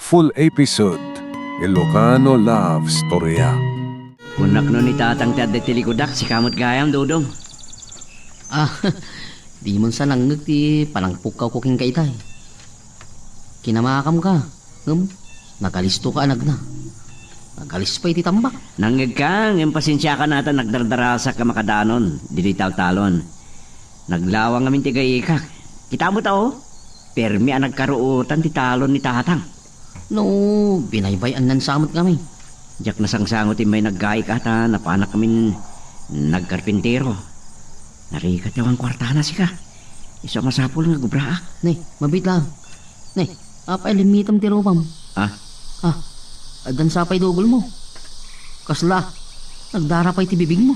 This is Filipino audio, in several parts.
full episode Ilocano Love Storya. Unak no ni tatang ti adda ti likodak si kamot gayam dudong. Ah, di man sa langgag ti palangpok ka kuking kaitay. Kinamakam ka. Nakalisto ka anag na. Nakalis pa iti tambak. Nanggag kang pasensya ka nata nagdardara ka makadanon, dili talon. Naglawang amin ti gayikak. Kita mo tao? Permi ang nagkaruutan ti talon ni tatang. No, binaybayan nan samot kami. Diyak nasangsangot may naggayik ata, napanak kami nagkarpintero. Narikat yaw ang kwartana si ka. Isa masapol nga gubraa. Ne, mabit lang. Ne, apay limitam ti ropam. Ah? Ah, adan sapay dugol mo. Kasla, nagdara pa iti bibig mo.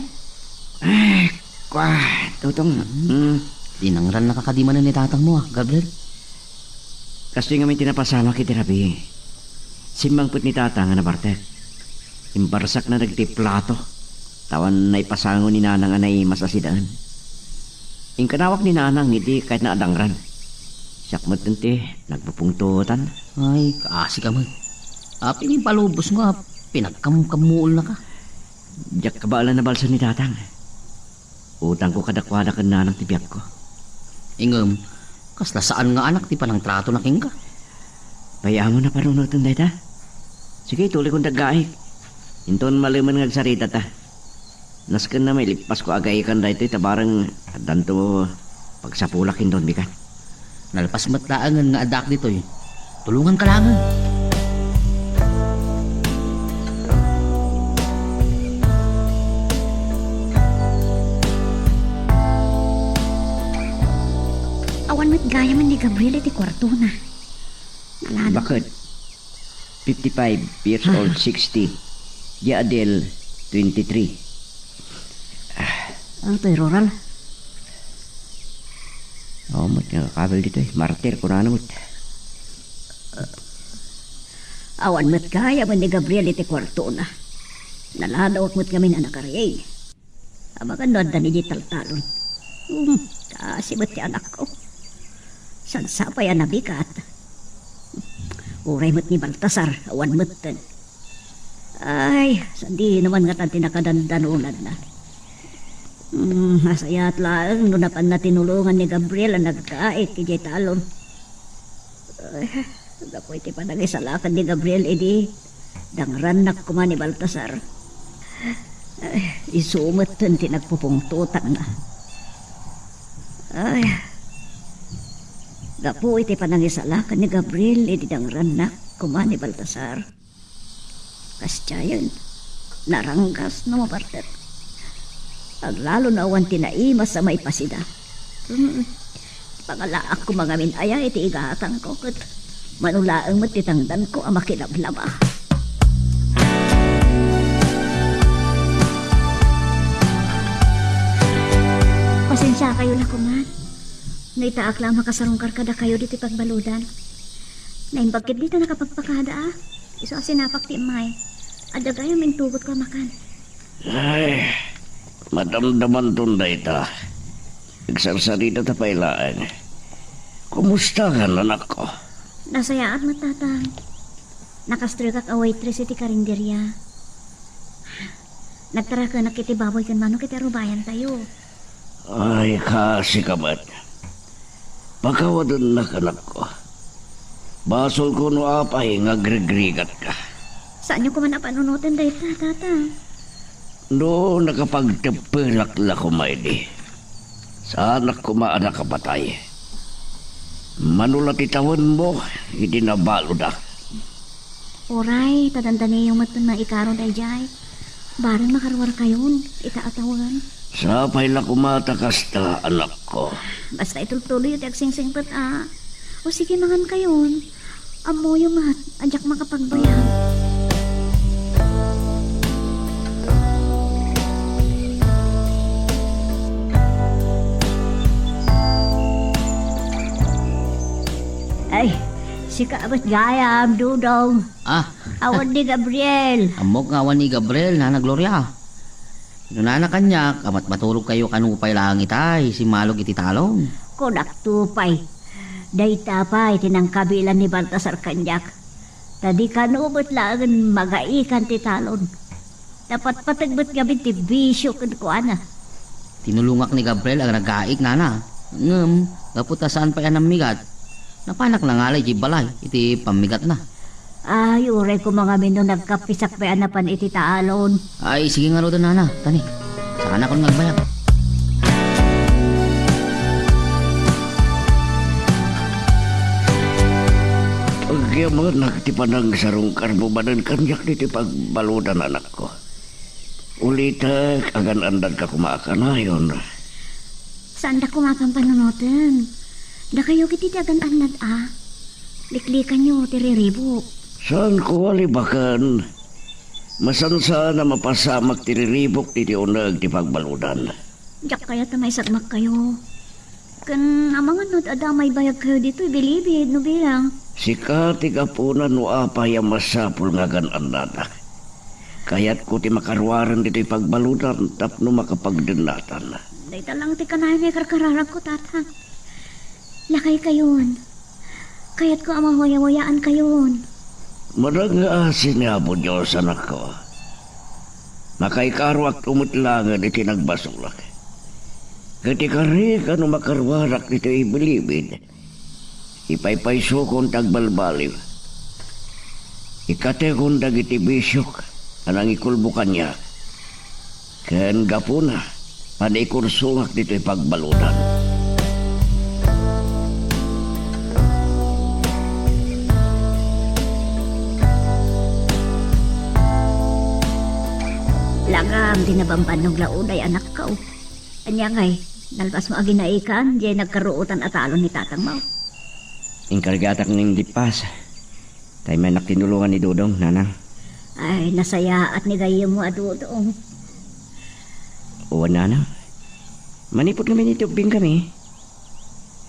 Ay, tutong. Dinangran nakakadiman na ni tatang mo Gabriel. Kasi nga may tinapasama kiti rabi. Simbang put ni tatang nga nabartek. Imbarsak na nagtiplato. Tawan na ipasango ni nanang anay masasidaan. Ingkanawak ni nanang hindi kahit na adangran. Sakmat nanti, nagpupungtutan. Ay, kaasi ka man. Apin yung palubos nga, pinagkamuul na ka. Diyak kabaalan na balsa ni tatang. Utang ko kadakwada ka nanang tibyak ko. Ingam, kasla saan nga anak ti palang trato na king ka? Bayaan mo na panunutan dahi ta. Sige, tuloy kong dagaik. Hinton malaman nga sarita ta. Naskan na may lipas ko agayikan dahi ito tabarang danto pagsapulak hinton bikat. Nalpas matlaangan nga adak dito eh. Tulungan ka langan. Awan mo't gaya man ni Gabriel iti kwarto na. Nalano. Bakit? 55 years old, 60. Di Adel, 23. Ang to'y rural. Oo, mo't nakakabal dito eh. Martir ko na mo't. Awan mo't gaya man ni Gabriel iti kwarto na. Naladawak mo't kami na nakariyay. Amakan doon ni di taltalon. Kasi mo't ti anak ko. Sansapay ang nabikat. Uray mo't ni Baltasar, awan mo't tan. Ay, sandi naman nga tanti nakadandanunan na. Masayat lang, nunapan na tinulungan ni Gabriel ang nagkait kay talon. Ay, ako iti panagisalakan ni Gabriel, edi dangran na kuman ni Baltasar. Ay, isumot tanti nagpupungtutan na. Ay, gapo iti panangisalakan ni Gabriel, edi dangran na kuman ni Baltasar. Kasyayon, naranggas na maparter. Ang lalo na awan tinaimas sa may pasida. Pangalaak ko mga minaya, iti igatang ko. Kat manulaang matitangdan ko ang makilablaba. Pasensya kayo na kuman. Naitaak lang makasarungkar kada kayo dito pagbaludan. Naimbagkit dito nakapagpakada Iso asinapak ti imay. Adagayo mintugot ka makan. Ay, madamdaman tunda ita. Nagsarsarita ta pailaan. Kumusta ka, anak ko? Nasayaat mo, tatang. Nakastrigak a waitress iti karinderya. Nagtara ka nakitibaboy kan mano kiti rubayan tayo. Ay, kasi kamat. Pagkawadan na kanak ko. Basol ko no apay, ngagregrigat ka. Saan niyo kuman napanunutin dahi tatang? No, nakapagtapilak ko may di. Sa anak ko maanak kapatay. Manulat itawan mo, hindi nabalo na. Oray, tadandani yung matun na ikaron ay jay. Barang makarwar kayon, itaatawan. Sa paila kumatakas ta, anak ko. Basta itultuloy yung agsing-singpat O sige mangan kayon. Amo yung mat, adyak makapagbayang. Ay, si kaabot gayam, dudong. Awan ni Gabriel. Amok nga awan ni Gabriel na Gloria. Nunana kanya, kamat matulog kayo kanupay lang itay, si Malog iti talong. Kunak tupay. Dayta pa, itinang kabilan ni Baltasar kanyak. Tadi ka nuubot lang magaikan ti talon. Dapat patagbot gabi ti bisyo kan ko ana. Tinulungak ni Gabriel ang nagaik nana. Ngem, gaputa saan pa yan ang migat. Napanak na ngalay di balay, iti pamigat na. Ay, uray ko mga mino nagkapisak pa anapan iti talon. Ay, sige nga ro nana, tani. Saka na akong nagbayag. Kaya mga nagtipanang sarong karbubanan kanyak dito pagbaludan anak ko. Ulitak, agan andan ka kumakanayon. Saan da kumakang panunutin? Da kayo kiti dagan anad Liklikan nyo, tiriribo. Saan ko alibakan? Masansa na mapasamak tiriribok dito unag di pagbaludan. Diyak kaya tamay sagmak kayo. Kan amangan not adamay bayag kayo dito, ibilibid, no bilang. Sika tiga punan no apay ang masapul nga ganan nata. Kaya't ko ti makarwaran dito pagbaludan tapno makapagdenatan. Dahita lang ti kanay may karkararag ko, tatang. Lakay kayon. Kaya't ko amahwaya-wayaan kayon. Marang asin nga po Diyos anak ko. Makaikarwak umutlangan iti nagbasulak. Ketika rin ka no makarwarak dito ibilibid. Ipaypayso kong tagbalbaliw. Ikate kong dagiti bisyok anang ikulbukan niya. Ken gapuna panikursungak dito ipagbaludan. Langam dinabamban ng launay anak ka. Anya ngay, nalpas mo aginaikan, diyan nagkaruutan at alon ni tatang mo. Inkargatak ng dipas. Tayo may naktinulungan ni Dudong, nanang. Ay, nasaya at nigayam mo adudong. Uwan, nanang. Manipot kami ni Tubing kami.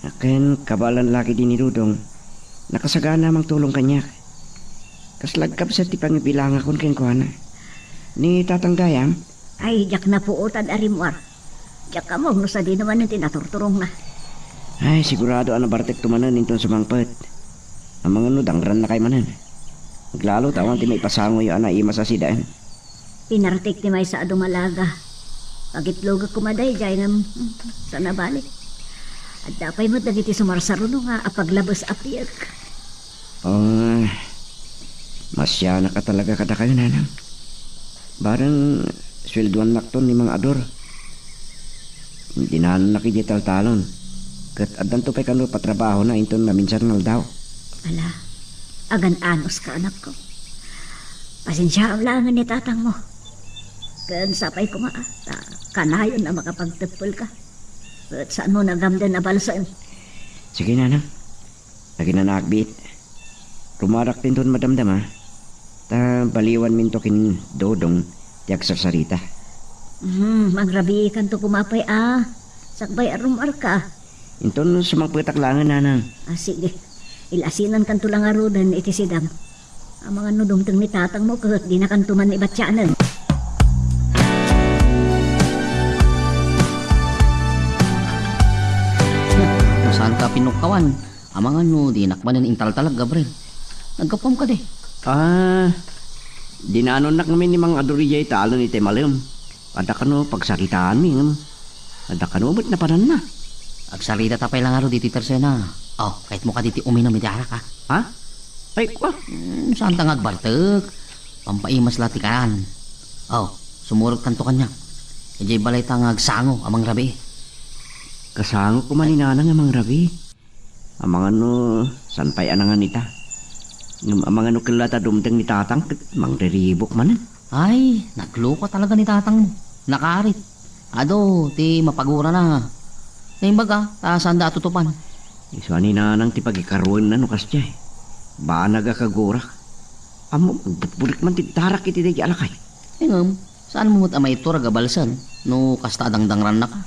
Akin, kabalan laki din ni Dudong. Nakasagana namang tulong kanya. Kaslagkap sa tipang ibilang akong kengkuhana. Ni Tatang Dayam. Ay, jak na puutan arimwar. Jak ka mo, no sa di naman yung tinaturturong na. Ay, sigurado ang nabartek tumanan nito sa mangpet. Ang mga nudangran na kay manan. Naglalo tawan ti may pasango yung ana ima sa sidaan. Pinartik ni may sa adumalaga. Pagitloga kumaday, dyan nga sa nabalik. At dapay mo dagiti sumarsaruno nga apaglabas apiyak. Oh, masya na ka talaga kada kayo, nanang. Barang swelduan nakton ni mga ador. Hindi na nakidital talon. Kat adan to pa'y kano patrabaho na inton na minsan ngal daw. Ala, agan anos ka anak ko. Pasensya ang langan ni tatang mo. Kan sapay ko kanayon na makapagtepol ka. At saan mo nagamdan na balsan? Sige, nanang. Lagi na nakbit. Rumarak din doon madamdam, ha. Ta baliwan minto kin Dodong tiyak sa sarita. Magrabi kan to kumapay sakbay arumar ka. Inton sumagpetak langan, nanang. Sige, ilasinan kan to lang arudan iti sidam. Ang mga nudong teng ni tatang mo kahit di na kan tuman ibatsyanan. Saan ka pinukawan? Amangan no, di nakmanan intaltalag, Gabriel. Nagkapam ka de. Dinanon na kami ni mga adoriyay talo ni Temalem. Ada kano pagsakitaan mi. Ada kano ba't napanan na? Agsarita tapay lang aro diti tersena. Oh, kahit mo ka diti uminom iti arak ka. Ha? Ay, kwa? Saan tang agbartek? Pampaimas lati kanan. Oh, sumurot kanto kanya. Ejay balay tang agsango amang rabi. Kasango ko maninana nga mga rabi. Amang ano, sanpay anangan nita. Amang ano kilata dumteng ni tatang, mang riribok manan. Ay, nagloko talaga ni tatang mo. Nakarit. Ado, ti mapagura na. Naimbaga, tasan da tutupan. Iso ni nanang ti pagikaruan na nukas jay. Banaga kagurak. Amo, bulik man ti tarak iti day alakay. Ingam, saan mo amay ito ragabalsan? No, kasta dangdangran na ka.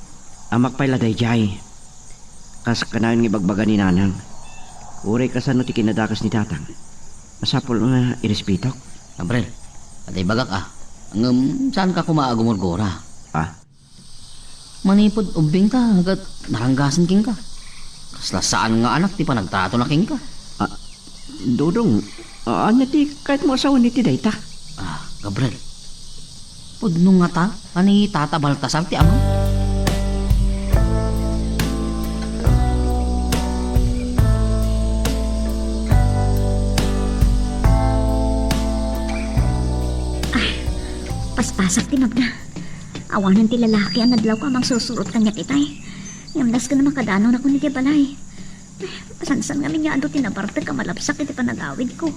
Amak pa'y laday jay. Kas kanayon ng ibagbaga ni nanang. Uray kasano ti kinadakas ni tatang. Masapol nga irespitok. Gabriel, atay bagak Angam, saan ka kumaagumurgora? Manipod ubing ka, hanggat naranggasan king ka. Kasla saan nga anak, ti pa nagtato na king ka. Dodong, Anya ti kahit mo asawa ni ti dayta. Gabriel. Pudno nga ta, ani Tata Baltasar ti amang. Paspasak ti magda. Awanan ti lalaki ang nadlaw ka mang susurot kanya titay. Yamdas ka na makadano na ko ni ti balay. Pasansan nga niya ando tinabarte ka malapsak iti panagawid ko.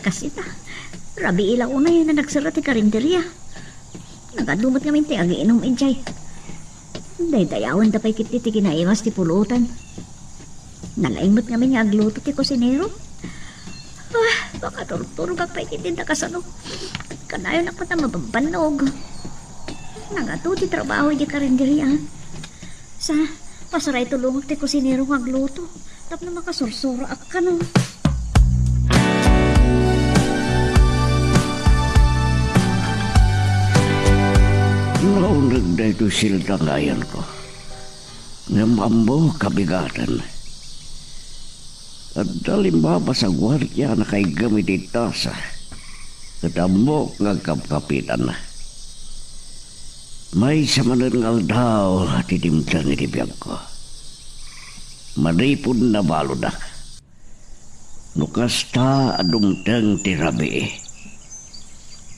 Kasi ta, rabi ila unay na nagsara ti karinderya. Nagadumot nga ti agiinom ijay. Daydayawan da pa'y kiti ti kinaimas ti pulutan. Nalaimot nga niya agluto ti kusinero. Baka turturog pa'y kiti da kasano. Kanayon ako na mabambanog. Nangatu ti trabaho di karinderya. Sa pasaray tulungag ti kusinero nga agluto. Tap na makasursura ak ka no. Naunag na ito siltangayan ko. Namambo kabigatan. At dalimbaba sa gwardiya na kay gamit itasa. Katambok nga kapkapitan na. May samanan daw titimtang itibiyag ko. Maripod na balodak. Nukasta adumtang tirabi.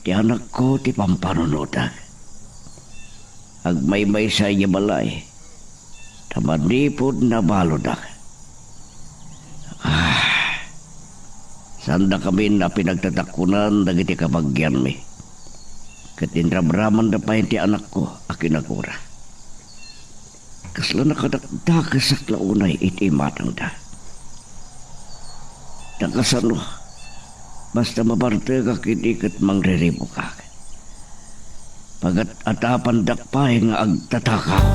Ti anak ko ti pampanunodak. Agmaymay sa iya balay. Tamaripod na balodak. Sanda kami na pinagtatakunan dagiti kabagyan mi. Katinrabraman na pa ti anak ko, akinagura. Kasla nakadakdakas sa klaunay iti matang da. Nakasano, basta mabarte ka kitikat mangriribo ka. Pagat atapan dakpay nga agtatakaw.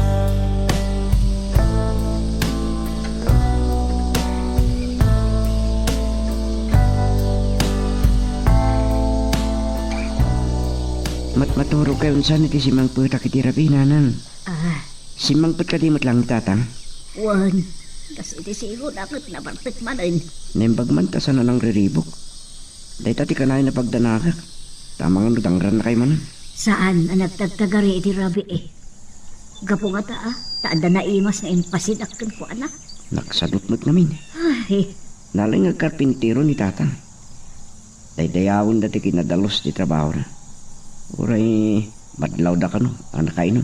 Maturo kayo saan iti simang puta kitirapi nanan. Simang put kadimot lang tatang. Wan, kasi iti sigo dapat nabartik manin. Nembag man tasan na ng riribok. Dahil tati ka na na pagdanakak. Tamang nudangran na kayo man. Saan ang nagtagtagari iti rabi eh? Gapo nga taada na imas na impasidak kan ko anak. Naksadutmot namin. Ay, Naling agkarpintiro ni tatang. Dayawon dati kinadalos di trabaho na. Uray, madlaw da ka no, anak kayo no.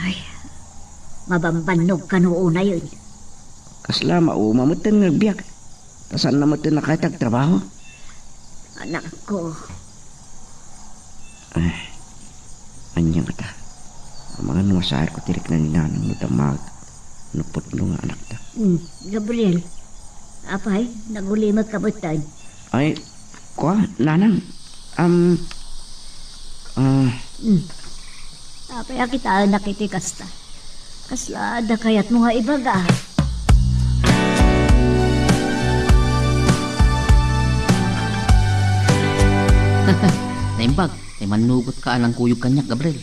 ay, mabambanog ka noon na yun. Kasla maumamatan nga biyak. Tasan na matan na kahit trabaho. Anak ko, Anyang ta. Ang mga numasahir ko tirik na ninanang mo damag. Nupot no nga anak ta. Gabriel, apay, nagulimag kabutan. Ay, kwa, nanang. Apay, akita nakiti kasta. Kasla, da kayat mo nga ibaga. Naimbag, ay manugot ka alang kuyog kanyak, Gabriel.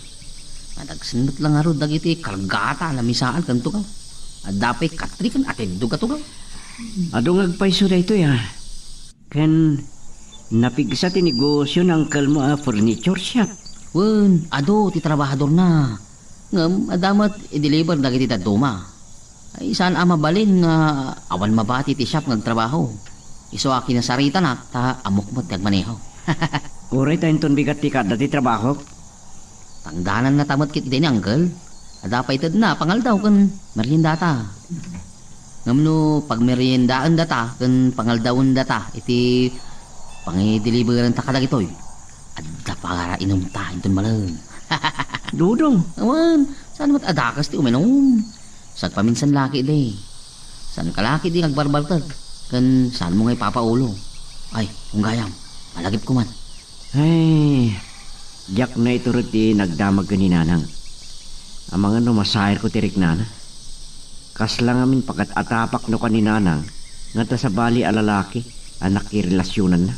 Nagsinot lang aro dagiti kalgata na misaan kanto ka. At dapay katrikan atindo ka to ka. Adong agpaiso da ito ya. Kan napigsa ti negosyo ng kalmo furniture shop. Wen, ado ti trabahador na. Ngam adamat i-deliver dagiti daduma. Ay saan ama balin nga awan mabati ti shop nagtrabaho. Iso akin na sarita na ta amok mo't nagmaneho. Uray tayong ton bigat ti kada ti trabaho. Tangdanan na tamat kit din uncle. Adapay tad na pangal daw kan meriendata. Ngamno pag meriendaan data kan pangal dawon data iti pangi-deliveran ta kadag itoy. Adda para inom ta inton malang. Dudong. Awan, saan mat adakas ti uminom? Saan paminsan laki di? Saan kalaki di nagbarbartag? Kan saan mo ngay papaulo? Ay, kung gayam, malagip ko man. Ay, diyak na ito rin nagdamag ka ni nanang. Ang mga numasahir ko tirik nana. Kaslang amin pakat atapak no ka ni nanang nga ta sa bali alalaki anak irelasyonan na.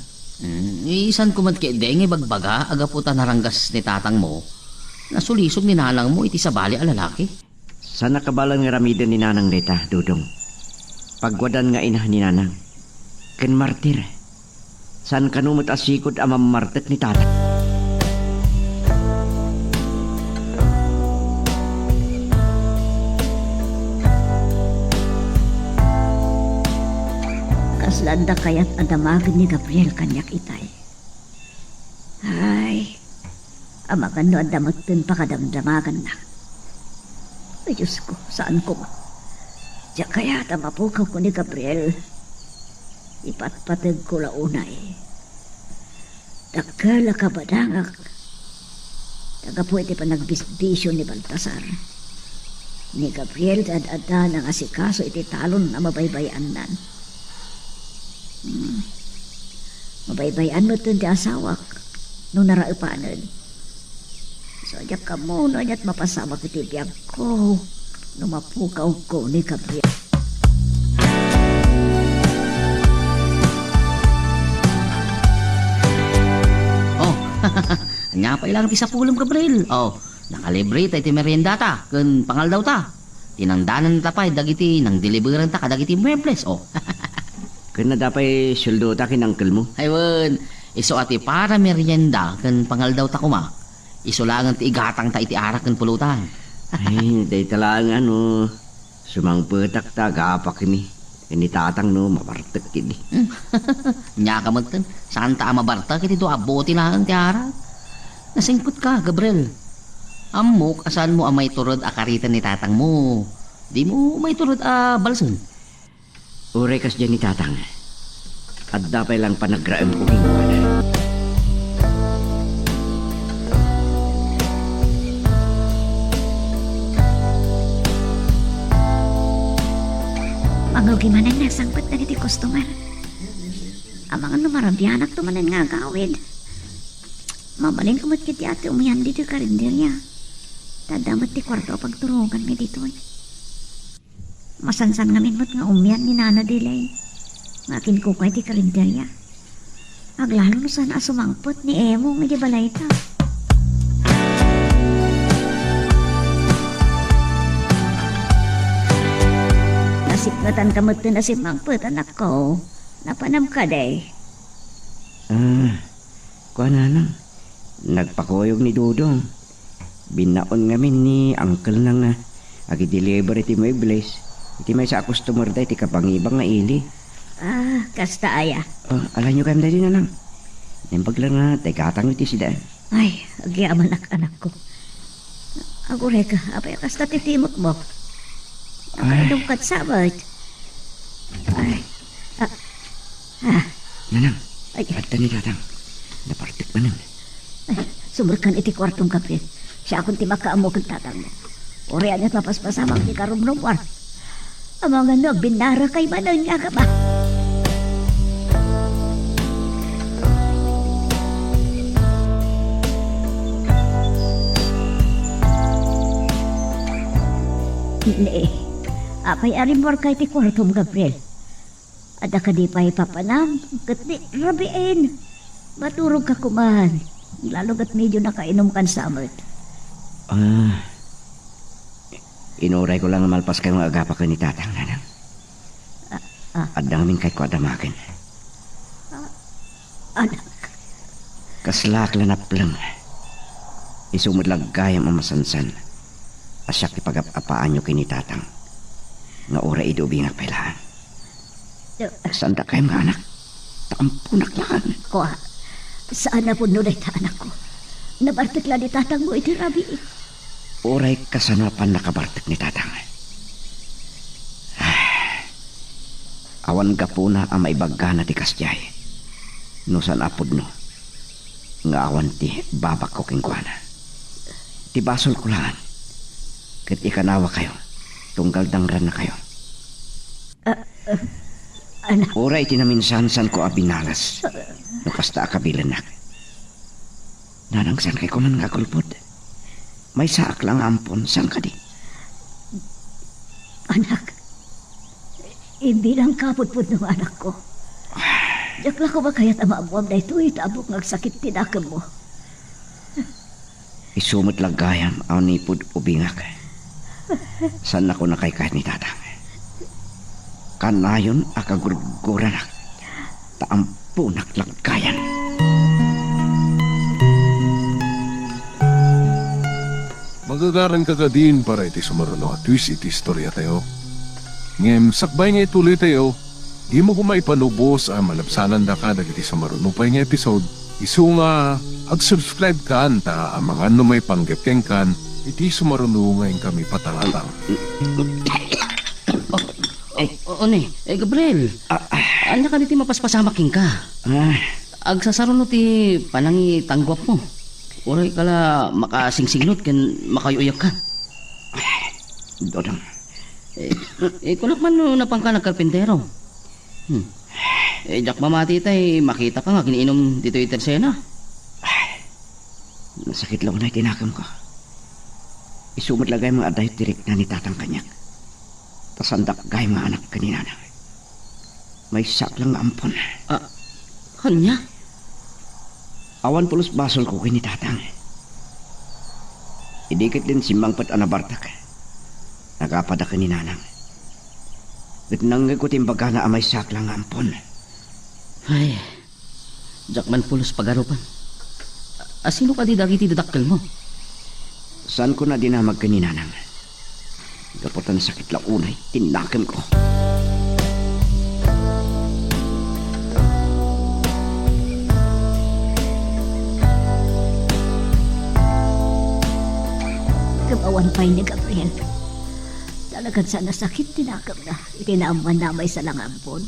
Isan kumat kay denge bagbaga agaputa naranggas ni tatang mo. Nasulisog ni nanang mo iti sa bali alalaki. Sa nakabalang nga ramidan ni nanang deta, Dudong. Pagwadan nga ina ni nanang. Ken martir. San kanumot asikod ang mamartet ni tatang? Kaslanda kaya't adamagin ni Gabriel kanyak itay. Ay, amakan no adamagtin pa kadamdamagan na. Ay, Diyos ko, saan ko ma? Diya kaya tamapukaw ko ni Gabriel. Ipatpatag ko launay. Dagkala ka ba dangak? Taga po iti pa nagbisbisyo ni Baltasar. Ni Gabriel ad-ada na asikaso iti talon na mabaybayan nan. Mabaybayan mo ito di asawak nung naraupanan. So, adyak ka muna, adyak mapasama ko tibiyag ko nung mapukaw ko ni Gabriel. Oh, nga pa ilang ti sa pulong, Gabriel. Oh, nakalibre tayo ti merienda ta, kun pangal daw ta. Tinangdanan ta pa, dagiti, nang deliveran ta, kadagiti muebles. Oh, Kaya na dapat sweldo ta kinangkel mo. ayun. Iso ati para merienda, kun pangal daw ta kuma. Iso langan ti igatang ta iti arak kun pulutan. Ay, day talaga no. Sumangpetak ta, gapak kini. Ini tatang no, mabartek kini. Nya ka magtan, saan ta mabarta kiti do aboti lang ti arak. Nasingkot ka, Gabriel. Amok, asan mo amay turod akaritan ni tatang mo? Di mo may turod balson. Uray kas dyan ni tatang. At dapat lang panagraam ko kinuha. Magaw gimanan na sangpat na iti customer. Ang mga numarabyanak tumanan nga gawid. Mabalin kamot kiti ate umihan dito karinderya. Tadamat ti kwarto pagturugan mi dito. Masansan ngamin mo't nga umihan ni Nana Dilay. Ngakin ko kay ti karinderya. Aglalo no sana sumangpot ni Emo nga di balay ta. Nasipngatan kamot na simangpot anak ko. Napanam ka day. Kuha na lang. Nagpakoyog ni Dudong. Binaon ngamin ni uncle nang agi-deliver iti may place. Iti may sa customer da iti kapangibang nga ili. Kasta aya. Alam nyo kayo dali na lang. Nempag lang na, katang iti sida. Ay, agyaman anak ko. Agure ka, apay kasta titimot mo. Nakainom ka't sabat. Ay, Nanang, ay, at ni tatang. Napartik pa nun. ay, sumurkan iti kwartong kapit. Siya akong timakaamo kong tatang mo. Ori anit mapaspasamang ti karumrumwar. Ang mga no, binara kay manan nga ka ba? Hindi. Apay arimor kay ti kwartom, Gabriel. Ada ka di pa ipapanam. Kat di, rabiin. Maturog ka kuman. Lalo kat medyo nakainom kan samot. Inuray ko lang malpas kayong agapa ka ni tatang, nanang. At namin kay ko adamakin. Anak, Kaslak lanaplang. Isumod lang gayam ang masansan. Asyak ipag-apaan nyo kini tatang. Nga oray idubing ang pailahan. Saan da kayong nga anak? Takampunak lang. ko saan na po nunay ta anak ko? Nabartik lang ni tatang mo iti rabi. Oray kasanapan nakabartik ni tatang. Awan ka po na ang maibaga na ti kasjay. No san apod no. Nga awan ti babak ko kingkwana. Ti basol ko lang. Kat ikanawa kayo. Tunggal dangran na kayo. Anak, Oray tinaminsan-san ko abinalas. No kasta akabilanak. Nanang san kay kuman nga kulpod. May saak lang ampon. San ka di? anak. Ibilang kaput-put ng anak ko. Jakla ko ba kaya't amabuam na ito itabok ngagsakit tinakam mo. Isumot lang gayam aw ni pud ubingak. San ako na kay kahit ni tatang. Kanayon akagurguranak. punak lagkayan. Magagaran ka din para iti sumaruno at twist iti istorya tayo. Ngem, sakbay nga ituloy tayo, di mo kumay panubos ang malabsanan da ka dagiti sumaruno pa nga episode. Isu nga, ag-subscribe ka ta ang mga may panggapkeng kan, iti sumaruno ngayon kami patangatang. Oo ni, Gabriel. Anya ka diti mapaspasamaking ka. Ah, Agsasarunod ti panangi tanggwap mo. Uray kala makasingsinglot ken makayuyak ka. Dodong, Kunak man no napangka nagkarpintero. Jak mamati tay makita ka nga kiniinom dito itersena. nasakit lang na itinakam ko. Isumad lagay mga aday tirik na ni tatang kanyak. Tasandak gay mga anak kanina na. May sak lang ampon. Kanya? Awan pulos basol ko kini tatang. Idikit din si Mangpat anabartak. Nagapada ka ni nanang. Nang ko timbaga na amay sak lang ampon. Ay, jak man pulos pagarupan. Asino ka di dagiti dadakkel mo? Saan ko na dinamag ka ni nanang? Gaputan sakit lang unay, tinakam ko. Kabawan pa ni Gabriel. Talagang sana sakit tinakam na. Itinaaman na may salangampon.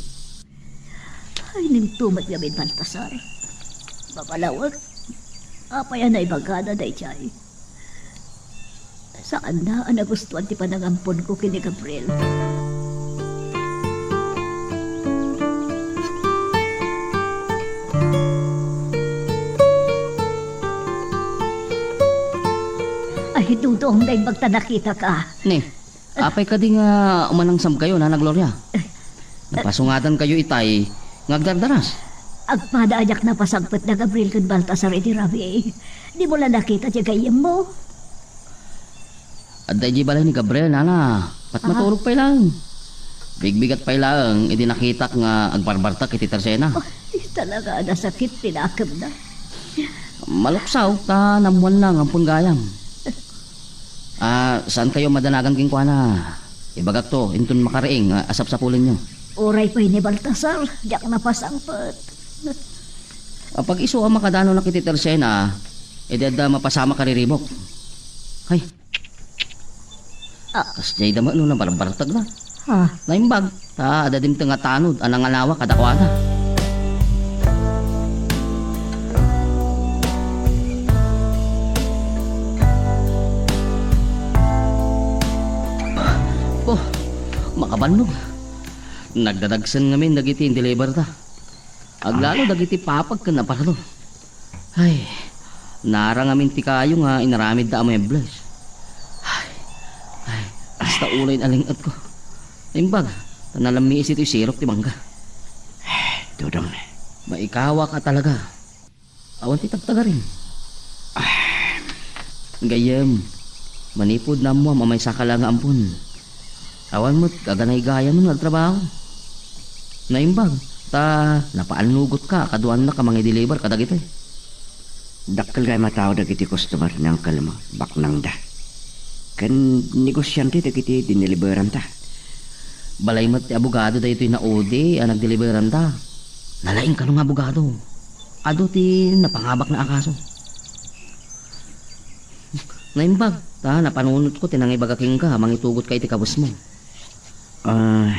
Ay, ning tumat gamin Baltasar. Babalawag. Apayan na ibagana day chay. Saan na ang nagustuhan ti panangampon ko kini Gabriel? Ay, dudong na ibagta nakita ka. Ne, apay ka di nga umanangsam kayo, Nana Gloria. Napasungatan kayo itay, ngagdardaras. Agpadaayak na pasagpat na Gabriel kun Baltasar iti Rabi. Di mo lang nakita ti gayem mo. At di balay ni Gabriel, Nana. Pat matulog pa lang. Bigbigat pa lang, idi nakita nga agbarbartak iti tersena. Ay, talaga nasakit tinakam na. Maluksaw, ta namuan lang ang punggayam. Saan kayo madanagan king kuana? Ibagak to, intun makariing, asap sa pulin nyo. Oray pa ni Baltasar, diyak na pasangpat. Pag iso ang makadano na kiti tersena, edad mapasama kariribok. Hay. Kas jay dama no na barbartag na. Ha? Naimbag, ta adadim nga tanod, anang alawa kadakwana. Oh, makabanog. Nagdadagsan ngamin dagiti deliver ta. Aglalo dagiti papag ka na para to. Ay, narang amin ti kayo nga inaramid da amebles. Ay, basta ulay alingat ko. Imbag, tanalamiis ito sirok ti mangga. Dodong, Maikawa ka talaga. Awan ti tagtaga rin. Gayem, manipod na mo mamay sa kalanga ampun. Awan mo't kaganay-gaya mo nagtrabaho. Naimbag, ta napaanugot ka, kaduan na ka mga deliver kadag ito. dakkel gay matao dagiti customer ng kalma, baknang da. Kan negosyante dagiti dineliberan ta. Balay mat ti abogado da ito'y naudi ang nagdeliveran ta. Nalaing ka nung abogado. Ado ti napangabak na akaso. Naimbag, ta napanunot ko tinangibagaking ka, mangitugot ka iti kabus mo.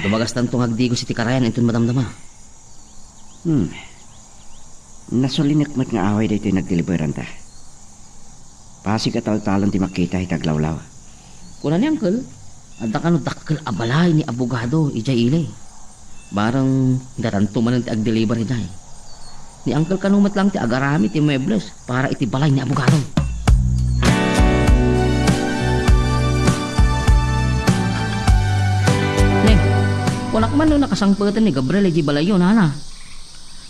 Dumagas tantong hagdigos iti karayan itong madamdama. Nasulinikmat nga away dito nagdeliveran ta. Pasig katal-talon ti makita itaglawlaw. Kuna ni Uncle, adda ka no dakkel abalay ni abogado ijay ilay. Barang daranto man ti ag-deliver ijay. Ni Uncle kanumat lang ti agarami ti mebles para iti balay ni abogado. Neng, kunak man no nakasangpatan ni Gabriel ijay balay yun, hana.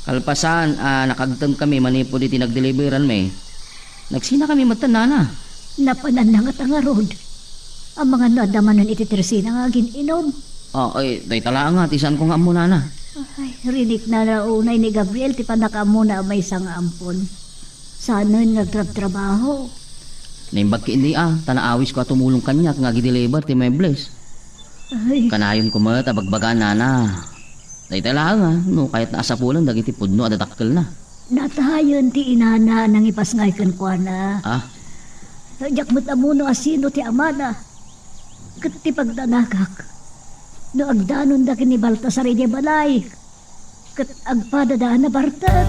Kalpasan, nakagtam kami manipod iti nag-deliveran may. Nagsina kami matanana. Napanan na nga tanga rod. Ang mga nadamanan iti tersina nga gininom. Ay, day tala nga, tisan ko nga muna na. Ay, rinik na naunay ni Gabriel, ti panaka muna may isang ampon. Sana nagtrabaho. Naimbag ki hindi tanaawis ko at tumulong kanya nga gideliver ti mebles. Ay, Kanayon ko mat abagbagan nana. Dahil lang no kahit naasa pulang dagiti pudno adadakkel na. natahayon ti inana nang ipasngay kan kwa na. Jak mo't amuno asino ti amana. Kat ti pagdanakak. No agdanon da kini Baltasar iti balay. Kat agpadadaan na Bartek.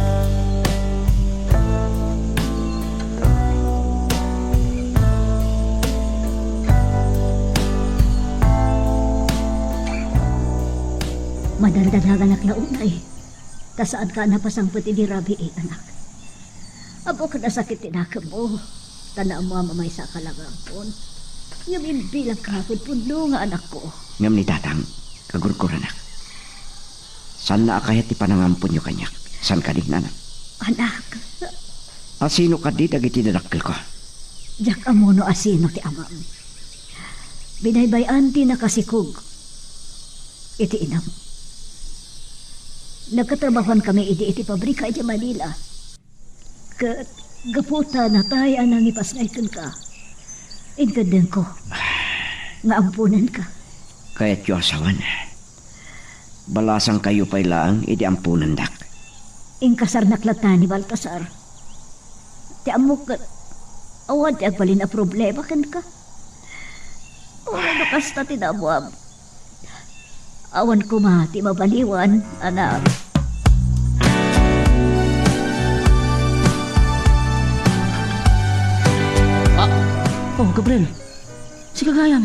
Madaldalagan anak launay. Ta saan ka napasangpot iti rabi anak. Abo ka nasakit tinakam mo. Tana mo mamay sa kalagampon. Ngamin bilang kapod puno nga anak ko. Ngam ni tatang, kagurkuranak. San na akayat ti panangampon nyo kanyak? San ka din, nanak? Anak, Asino ka di dagiti dadakkel ko? jak amono asino ti amam. Binaybayan ti nakasikog. Iti inam. Nagkatrabahan kami iti pabrika iti Manila. Gaputa na tayo anang ipasngaykan ka. Ingkadeng ko. Nga ampunan ka. Kaya't yu asawan. Balasang kayo pa'y lang, iti ampunan dak. Ingkasar naklatan ni Baltasar. Ti amok ka. Awan ti agbalin na problema kan ka. Wala nakasta ti nabuab. Awan ko ti mabaliwan, anak. Oh, Gabriel. Si Kagayam.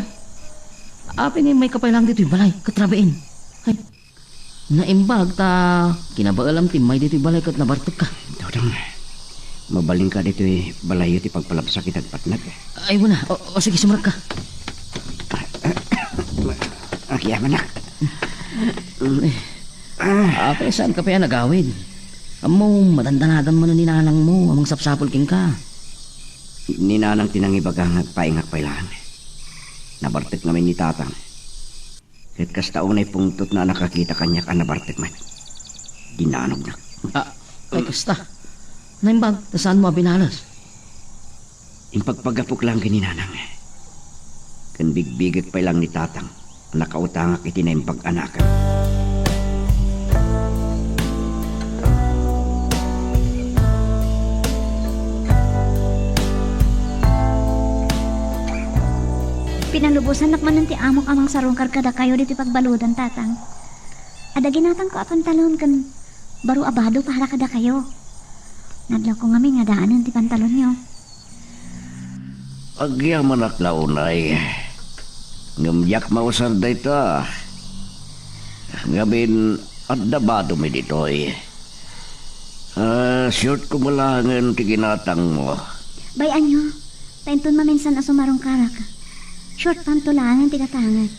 Apin may kapay lang dito yung balay, katrabain. Ay, naimbag ta, kinabaalam ti may dito yung balay kat nabartok ka. Dodong, mabaling ka dito balayo ti pagpalabsak itag patnag. Ay mo na, o sige, sumarag ka. Akiyaman na. Apin, saan ka pa yan nagawid? Amo, matandanadan mo na ninanang mo, amang sapsapol king ka. Ninanang tinangibagang paingak pailangan. Nabartek namin ni tatang. Kahit kastaon ay pungtot na nakakita kanya ka nabartek man. Dinanog na. Ay kasta. Naimbag, saan mo binalas? Yung pagpagapok lang kininanang. Kan bigbigit pa lang ni tatang. Nakautangak iti na yung pag-anakan. Pinalubusan nakman ti amok amang sarong karkada kayo dito pagbaludan tatang. Ada ginatang ko apan talon kan baru abado para kada kayo. Nadlaw ko ngami nga daanan ti pantalon nyo. Agyaman at launay. Ngamyak mausar da ito. Ngamin at dabado mi dito short ko malangan ti ginatang mo. Bayan nyo, taintun maminsan asumarong karak. Short pantulangan ti katangat.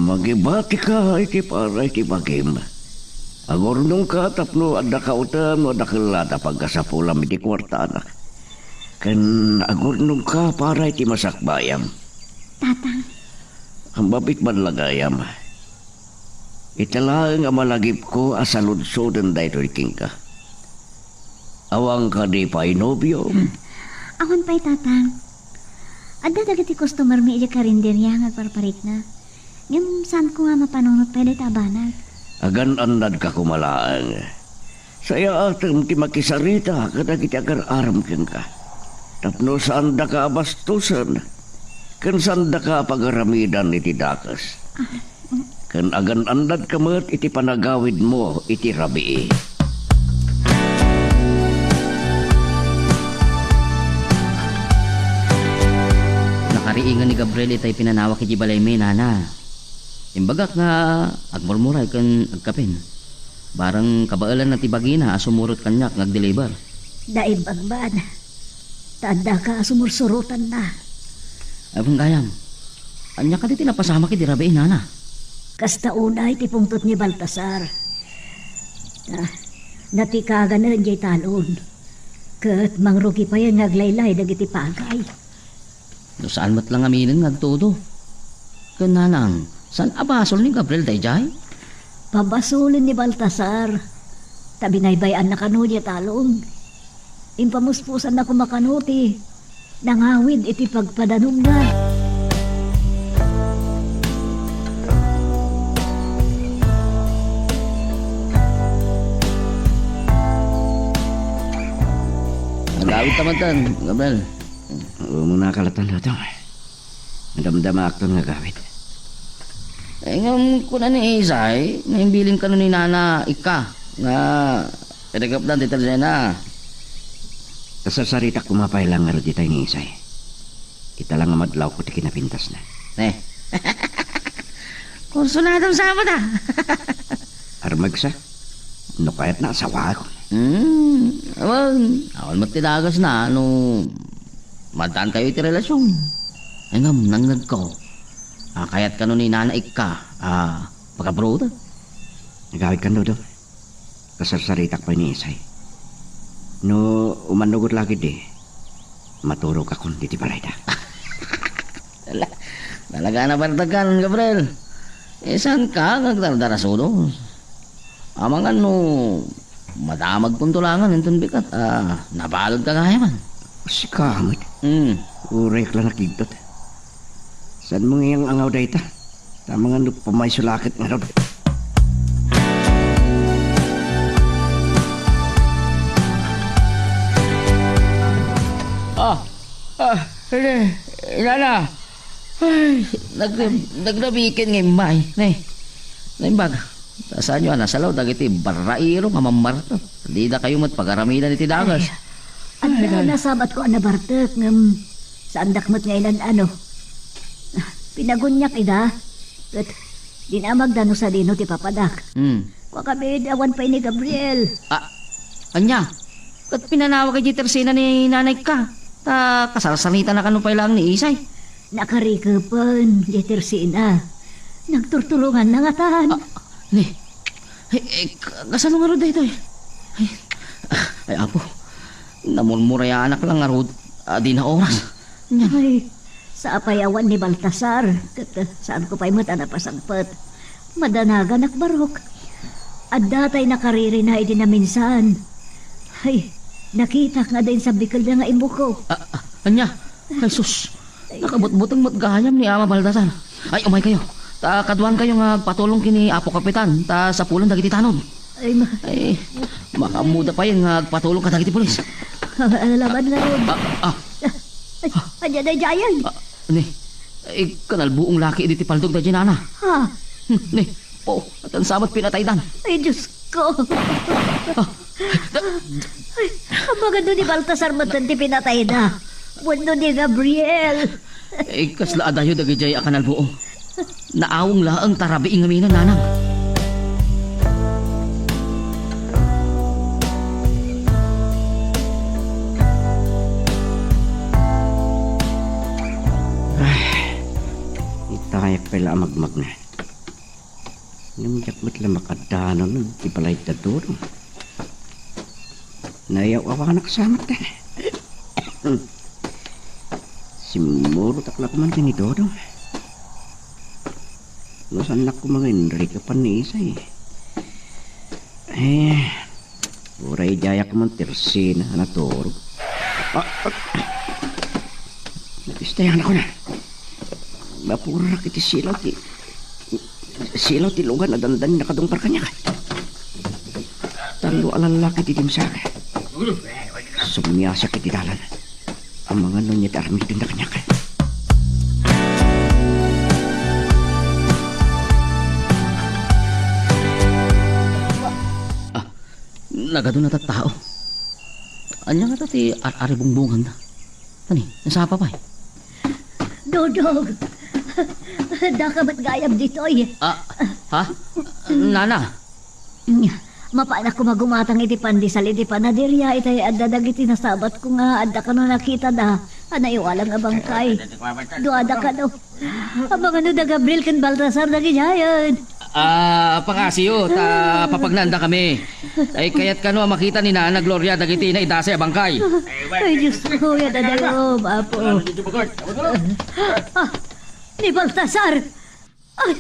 Magibati ka iti para iti magim. Agornong ka tapno adda kautan mo adda kelada pagkasapulam iti kwarta anak. Kan agornong ka para iti masakbayam. Tatang, Ang babit man lagayam. Italang nga malagip ko asaludsodan dahito iking ka. Awang ka di pa inobyo. awan pa'y tatang. Ada dagiti customer mi iti karinderya nga parparit na. Ngam saan ko nga mapanunot pwede tabanag. Agan andad ka kumalaang. Saya atam ti makisarita kadag iti agar aram ken ka. Tapno saan da ka abastusan. Ken saan da ka pagaramidan iti dakas. Ken agan andad ka met iti panagawid mo iti rabii. Nakariingan ni Gabriel itay pinanawak iti balay may nana. Imbagak nga agmurmuray kan agkapin. Barang kabaalan na tibagina asumurot kanyak ngagdeliver. Daib bagban. Tanda ka sumursurutan na. Ay Gayam, anya ka di tinapasama ki dirabain nana. Kasta unay ti pungtot ni Baltasar. Natikagan na rin jay talon. Kat mangrugi pa yan ngaglaylay dagiti pagay. No saan mat lang aminin ngagtudo. Kananang, saan abasol ni Gabriel dayjay? Pabasulin ni Baltasar. Tabi na'y na kanudya talong. Impamuspusan na kumakanuti. Nangawid iti pagpadanom na. Nagawit naman tan, Gabriel. Oo mong nakalatan lo dong. Nadamdama akton nga gawit. Eh nga kung ano ni Isay, naimbilin ka nun ni Nana Ika. Nga, pinagap na dito na. Kasasarita kumapay lang nga ro di tayo ni Isay. Kita lang nga madlaw ko ti kinapintas na. Kursunadong sabat ah. Armag sa. No kahit na asawa ko. Awan mo tinagas na, madaan kayo iti relasyon. Ay nga, nangnag ko. Kaya't ka nun ni Nana Ika, pagka-bro ta. Nagawid ka no do. Kasasarita ko ni Isay. No, umanugot lagi di. Maturo ka kung di balay da. Talaga na bardagan, Gabriel. Saan ka nagdardarasodo? Amang madamag puntulangan itong bikat. Nabalod ka kaya man. Si kamot. Urek lang nakigtot. Saan mo ngayang angaw da ita? Tama nga pamay sulakit nga ron. Nana. Ay, nagrabikin ngayon may. Naimbag. Saan nyo, nasalaw, dagiti barairo, mamamarto. Di na kayo pag-aramidan iti dagas. Ang nasabat ko na Bartek ng saan dakmat ngayon pinagunyak ida. At dinamag dano sa dino ti papadak. Kwa kami awan pa ni Gabriel. Anya, kat pinanawag kay Tersina ni nanay ka. Ta kasarsanita na kanupay lang ni Isay. Nakarikapan, Jetersina. Nagturtulungan na nga tahan. Kasano nga ro dito eh? Ay, apo. Namulmuray anak lang nga ro. Di na oras. Ay, sa apayawan ni Baltasar. Saan ko pa'y mata na pasangpat. Madanagan barok. At datay nakariri na idi na minsan. Ay, nakita nga din sa bikal na nga imo ko. Anya, ay sus. Nakabut-butang gayam ni Ama Baltasar. Ay, umay kayo. Ta kaduan kayo nga patulong kini Apo Kapitan. Ta sa pulang dagiti tanod. Ay, makamuda pa yun nga patulong ka dagiti pulis. Alaman na ron. Anya na jayan. Kanal buong laki diti paldog da ginana. Ha? At ang samat pinatay dan. Ay, Diyos ko. Ay, ang mga doon ni Baltasar matanti pinatay na. Wano ni Gabriel. Kasla adayo dagijay a kanal buong. Naawong laang tarabi ingaminan nanang. Itayak pala magmag na. Namjak mo't lang makadanon. Ipalay da duro. Nayaw awanak samat na. Simuro takla ko man din ito. Lusan na ko mga inri ka pa ni Isay. Uray jaya ko man Tersina na toro. Napistayan ako na. Mapurak iti silaw ti lugan na dandan na kadungpar kanya ka. Talo alalaki ti dimsaka. Sumiyasa kiti dalan. Ang mga nunyat armi din na kanya ka. Nagado na tao. Anya nga ti aribungbungan na. Tani, nasapa pa eh. Dodog. Dakamat gayam dito eh. Ha? Nana? Mapaanak ko magumatang iti pandisal iti panadirya itay addadag iti nasabat ko nga adda ka na nakita da. Anaiwalang abangkay. Duada ka daw. Abang da Gabriel kan Baltasar na ginyayan. Pangasiyo, papagnanda kami. Ay kaya't kano makita ni Nana Gloria dagiti na idase abangkay. Ay Diyos ko, yan adayom, apo. Ni Baltasar. Ay,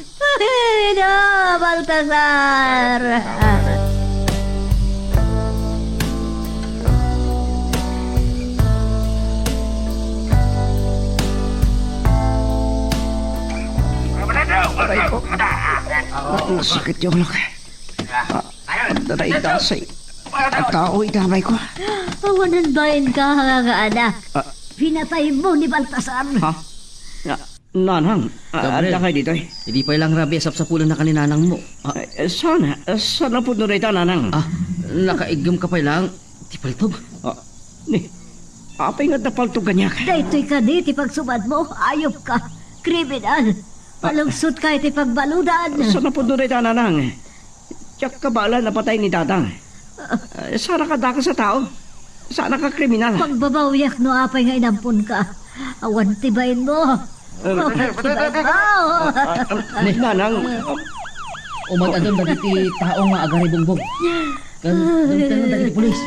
na, Baltasar! Ang sakit yung ulo ko. Ang tatay-tasay. Ang tao itamay ko. Awanan bayan ka, anak. Pinatay mo ni Baltasar. Ha? Nanang, Gabriel. anda kayo dito eh. Hindi pa ilang rabi asap sa pulan na kaninanang mo. Sana po doon ito, nanang. Nakaigam ka pa lang. Di paltog. Ni, apay nga napaltog ganyak. Daytoy ka di, pagsubad mo, ayop ka. Kriminal. Palungsod ka iti pagbaludan. Sana po doon ito, nanang. Tiyak kabala napatay ni tatang. Sana ka daka sa tao. Sana ka kriminal. Pagbabawyak no apay nga inampun ka. Awan tibayin mo. Tibayin mo. Nanang, Umata doon dagiti tao nga agari bongbong. Kan doon dagiti pulis.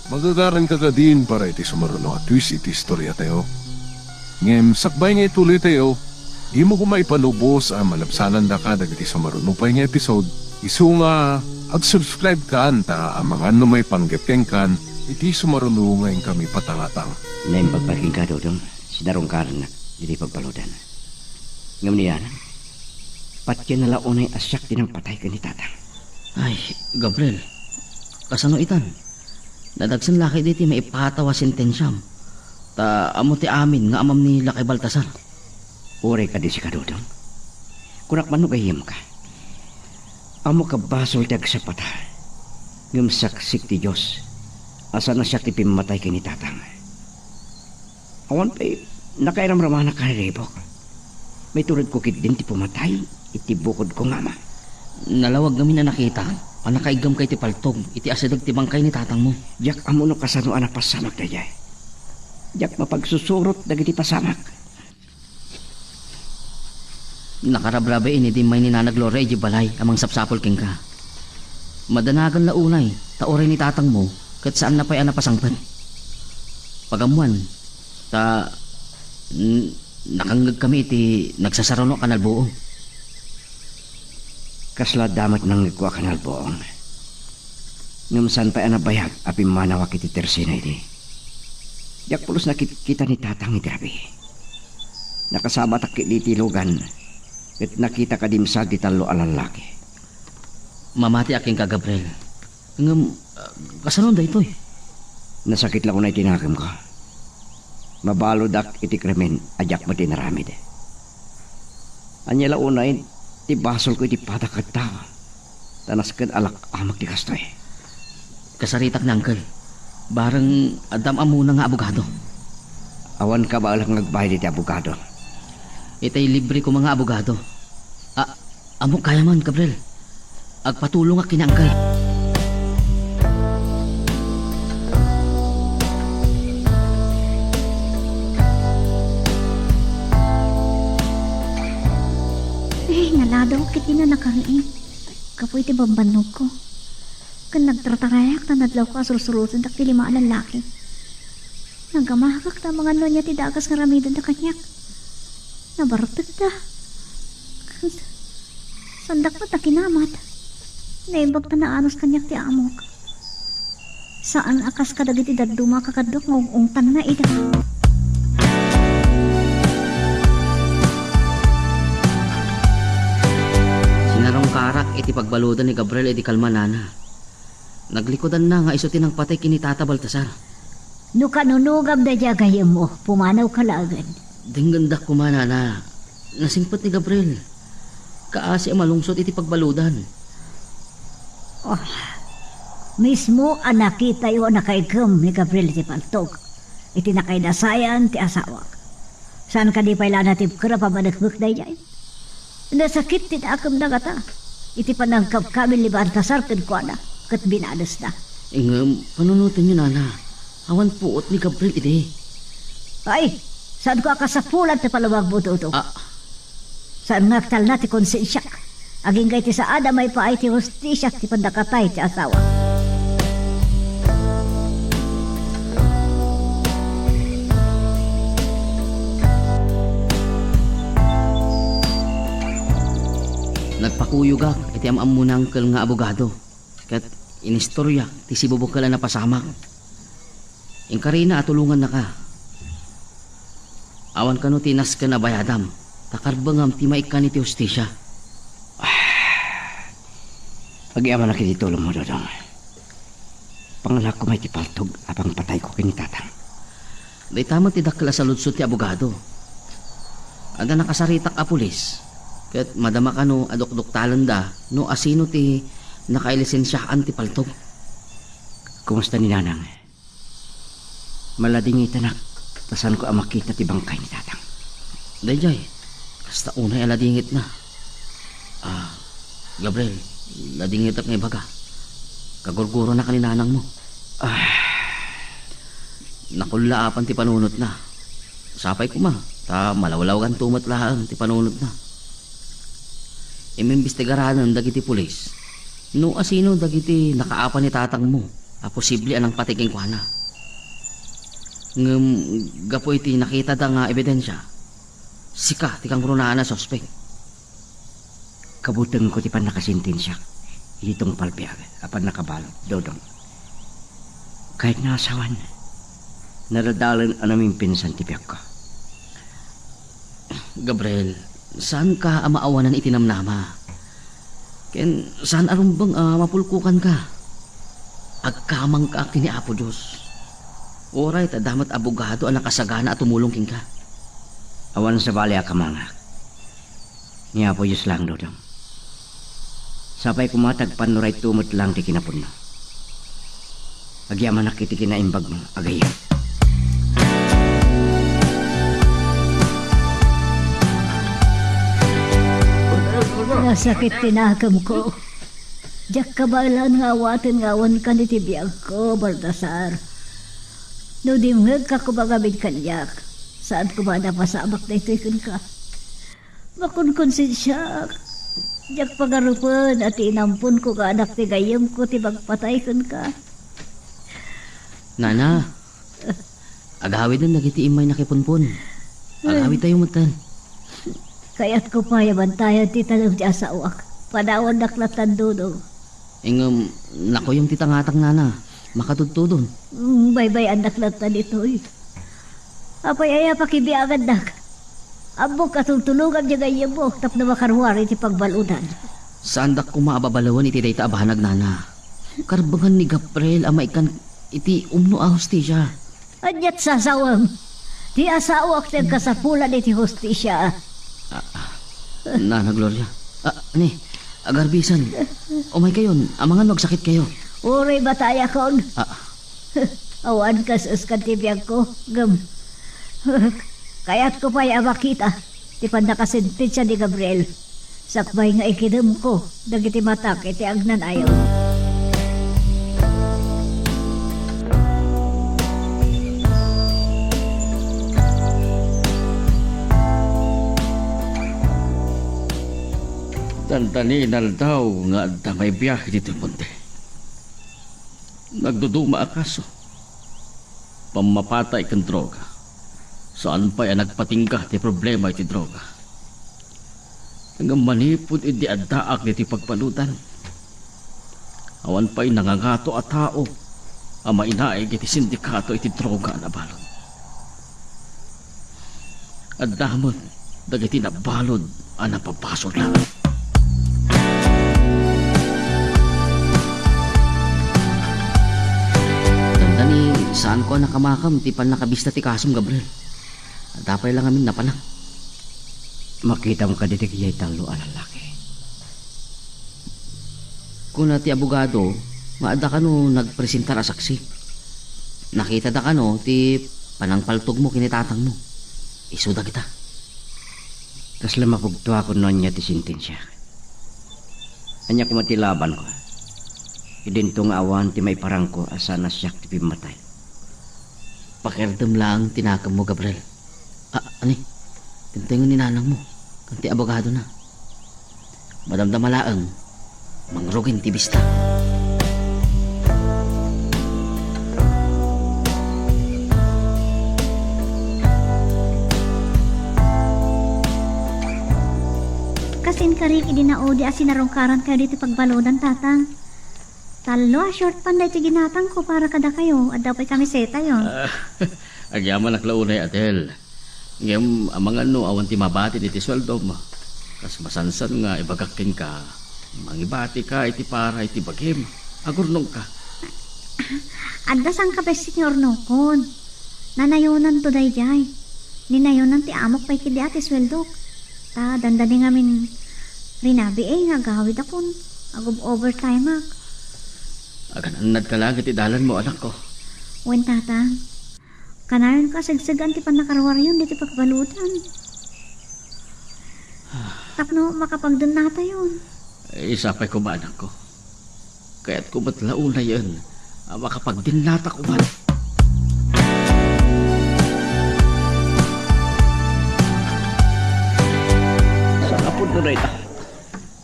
Magagaran ka din para iti sumaruno at twist iti istorya tayo. Ngem, sakbay nga ituloy tayo, di mo kumay panubos ang malabsanan da ka dagiti sumaruno pa nga episode. Isu nga, ag-subscribe ka ta ang mga may panggapeng kan, iti sumaruno ngayon kami patangatang. Lain pagparking ka doon, sinarong karnak, hindi pagbaludan. Ngam niya, patya na launay asyak din ang patay ka ni tatang. Ay, Gabriel. Kasano itan? Nadagsan laki diti may ipatawa sentensyam. Ta amo ti amin nga amam ni Lakay Baltasar. Uri ka di si kadudong. Kunak man gayem ka. Amo ka basol tag sa pata. Ngam saksik ti Diyos. Asa na siya ti pimatay ka ni tatang. Awan pa'y nakairamraman na kariribok. May turad ko kit din ti pumatay. Iti bukod ko nga ma. Nalawag namin na nakita. Panakaigam kay ti paltog. Iti asadag ti bangkay ni tatang mo. Jak amo no kasano anak pasamak na jay. Jak mapagsusurot dagiti pasamak. Nakarabrabe ini di may ninanag Gloria iji balay amang sapsapol king ka. Madanagan la unay. Taoray ni tatang mo. Kat saan na pa'y anapasangpan. Pagamuan. Nakangag kami iti nagsasarano kanal buo. Kasla damat nang nagwa kanal buong. Ngam saan pa'y anabayag api manawak iti tersina iti. Jak pulos nakikita ni tatang iti rabi. Nakasama takit di tilugan. At nakita ka dimsag di talo alalaki. Mamati aking ka, Gabriel. Ngam, kasanon da ito eh. Nasakit lang ko na itinakam ko. Mabaludak iti krimen ajak mo tinaramid. Anya la unay, ti basol ko iti patakad tao. Tanas kan alak amak di kastoy. Kasaritak na, Uncle. Barang adam amuna nga abogado. Awan ka ba alang nagbayad iti abogado? Itay libre ko mga abogado. Amo kaya man, Gabriel. Agpatulong ak kina, Uncle. Naladaw kit na nakariin. Kapoy ti bambanog ko. Kan nagtratarayak na nadlaw ko asursurutan tak ti lima lalaki. Nagamakak ta mga no niya ti dagas nga ramidan ta kanyak. Nabartag ta. Sandak pa ta kinamat. Naimbag ta na anos kanyak ti amok. Saan akas kadagiti daduma kakadok ng ungtan na ida. Sinarong karak iti pagbaludan ni Gabriel iti kalmanana. Naglikodan na nga isutin ang patay kini Tata Baltasar. No kanunugam da dya gayam mo, pumanaw ka laagad. Dinggandak kumana na. Nasingpot ni Gabriel. Kaasi ang malungsot iti pagbaludan. Mismo ang nakita yung nakaigam ni Gabriel ti Paltog. Iti nakaidasayan ti asawak. Saan ka di pala natip kara pa managmuk na yan? Nasakit ti akam na kata. Iti panangkap kami ni Baltasar ko na. Kat binadas na. Ingam, panunutin niyo, Nana. Awan puot ni Gabriel iti. Ay, saan ko akasapulan ti palawag mo ito? Saan ngaktal na ti konsensya? Aging kay ti sa ada may paay ti hostisya ti pandakatay ti asawa. nagpakuyog iti amam mo ng kel nga abogado. Kat inistorya ti si bubok kala na pasamak. Inkarina atulungan na ka. Awan ka no tinas ka na bayadam. Takarbangam ti maikan iti hustisya. Pag-iaman na kinitulong mo, Dodong. Pangalak ko may tipaltog apang patay ko kinitatang. Day tama ti dakla sa lutsot ti abogado. Ada nakasaritak a pulis. Kat madama ka no adok-dok talanda no asino ti nakailisensyahan ti paltog. Kumusta ni Nanang? Malading itanak. Tasan ko ang makita ti bangkay ni Tatang. Dayjay, kasta unay aladingit na. Gabriel, ladingit at ngay baga. Kagurguro na kaninanang mo. Nakulaapan ti panunot na. Sapay ko ma, ta malawlawan tumat laang ti panunot na. Imimbestigaranan dagiti pulis. No asino dagiti nakaapan ni Tatang mo. Posible anang patiking kwa na. Ngem gapo iti nakita da nga ebidensya. Sika ti kang runaan na sospek. Kabutang ko ti pan nakasintensya. Itong palpiag apan nakabalo, Dodong. Kahit nasawan, naradalan anaming pinsan ti piyak ko. Gabriel, saan ka amaawanan itinamnama? Ken saan arumbang mapulkukan ka? Agkamang ka kini Apo Diyos. Oray ta damat abogado ang nakasagana at tumulong king ka. Awan sa bali akamanga. Niya po Diyos lang, Dodong. Sapay kumatag panuray tumot lang ti kinapun mo. Agyaman nakiti kinaimbag mo, agayon. Nasakit tinakam ko. Diyak kabalan nga awatin ngawan ka ni tibiyag ko, Baltasar. No dimhag ka kumagabit kanyak. Saan ko ba napasabak na ito'y kun ka? Makunkonsensya. Diyak pagarupan at inampun ko ka anak ti gayam ko ti magpatay kun ka. Nana, agawid na nagiti imay nakipunpun. Agawid tayo matan. Kaya't ko pa yabantayan ti tanong ti asawak. Panawan naklatan dudong. Ingam, nako yung titangatang nana. Makatudtudon. Bye-bye anak latan ito'y. Apay aya pakibiagan nak. Abo katultulugan niya gayam mo. Tap na makarwari ti pagbalunan. Saan dak ko maababalawan iti dayta abahanag nana. Karbangan ni Gabriel amaikan iti umno a hostisya. Anyat sasawam. Di asawak ng kasapulan iti hostisya. Nana Gloria. Ani, agarbisan. Umay kayon, amangan magsakit kayo. Uray bataya kon. Ah, Awan ka sa uskantibiyag ko. Gam. Kaya't ko pa'y makita. Ti pandakasentensya ni Gabriel. Sakbay nga ikinam ko. Dagiti matak iti agnan ayaw. Tantaninal daw nga adda may biyahe dito punte. Nagduduma akaso. Pamapatay kang droga. Saan pa yan nagpatingka ti problema iti droga. Hanggang manipod iti addaak iti pagpalutan. Awan pa'y nangangato at tao. Ama inaig iti sindikato iti droga na balod. Addamot dagiti nabalod ang napapasol na. Saan ko nakamakam ti pan nakabista ti kasum Gabriel. Dapay lang amin napanang. Makita mo ka dito kiyay talo ang lalaki. Kung ti abogado, maada ka no nagpresentar a saksi. Nakita da ka no ti panangpaltog mo kinitatang mo. Isuda kita. Kasla mapugtuwa ko noon niya ti sintensya. Anya ko matilaban ko. Idintong awan ti may parang ko asa nasyak ti pimatay. Pakirdam lang tinakam mo Gabriel. Ani? Tintingon ni nanang mo. Kanti abogado na. Madamdamalaang mangrugin ti bista. asin kari idinaodi asin narungkaran kayo dito pagbaludan tatang. Talo, short pan na ito ginatang ko para kada kayo. At daw pa'y kamiseta yon. Agyaman naklaunay atel. Ngem amang ano awan ti mabati iti sweldo mo. Kas masansan nga ibagakin ka. Mangibati ka iti para iti bagim. Agurnong ka. Adda sang kapes senyor nukon. Nanayonan to dayjay. Ninayonan ti amok pa'y kidi ati sweldo. Ta dandani ngamin rinabi nga gawid akon. Agub overtime ak. Agan anad ka lang iti dalan mo anak ko. Wen tatang. Kanayon ka sagsagan ti panakarwar yun dito pagbalutan. Tapno makapagdun nata yun. Isapay ko ba anak ko? Kaya't kumatlaon na yun. Makapagdinlata ko ba? Sa kapod na rin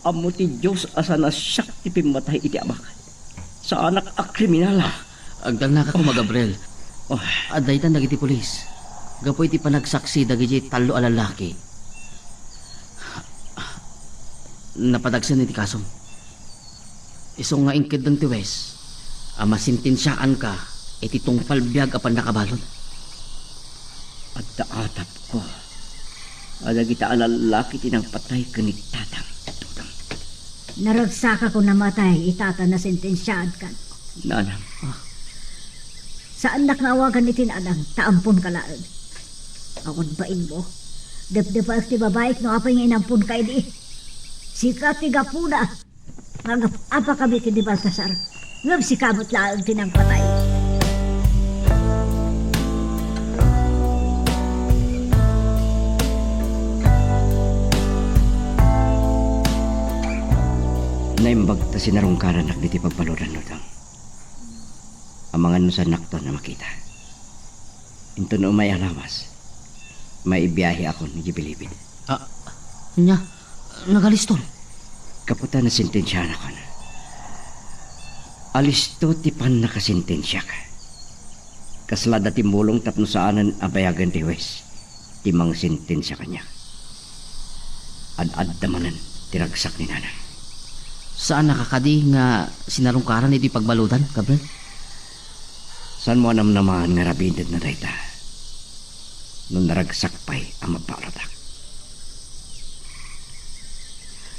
amo ti Diyos asa na siyak ti pimatay iti amak. Sa anak a kriminal. Agdal na ka ko Gabriel. Oh, Aday tan dagiti pulis. Gapoy ti panagsaksi dagiti talo a lalaki. Napadagsan iti kasom. Iso nga ingked ng tiwes. Masintensyaan ka iti tungpal biyag apan nakabalon. at taatap ko. Ada kita alalaki tinang patay kanit tatang. Tutang. Naragsaka ko namatay, itata na sentensyaad kan. Nanang. Saan nakawagan itin adang, taampun ka laag. Akon bain mo. Dep-depa ti babaik no apay nga inampun kay di. Sikat ti gapuna. Ngagap apa kami kini Baltasar. Ngam si kamot laag tinang patay. Naimbag ta sinarungkaran nak diti pagbaluran no tang. Amangan no sa nakto na makita. Into no may alawas. May ibiyahe ako ni Gibilibid. Nya, nagalistol. Kaputa na sentensya na ko na. Alisto ti pan nakasentensya ka. Kaslada timbulong tapno saanan abayagan ti Wes. Timang sentensya kanya. Ad-ad damanan tiragsak ni nanang. Saan nakakadi nga sinarungkaran iti pagbalutan, Gabriel? San mo namnamahan nga rabindad na dayta? Nung naragsak pa'y ang maparatak.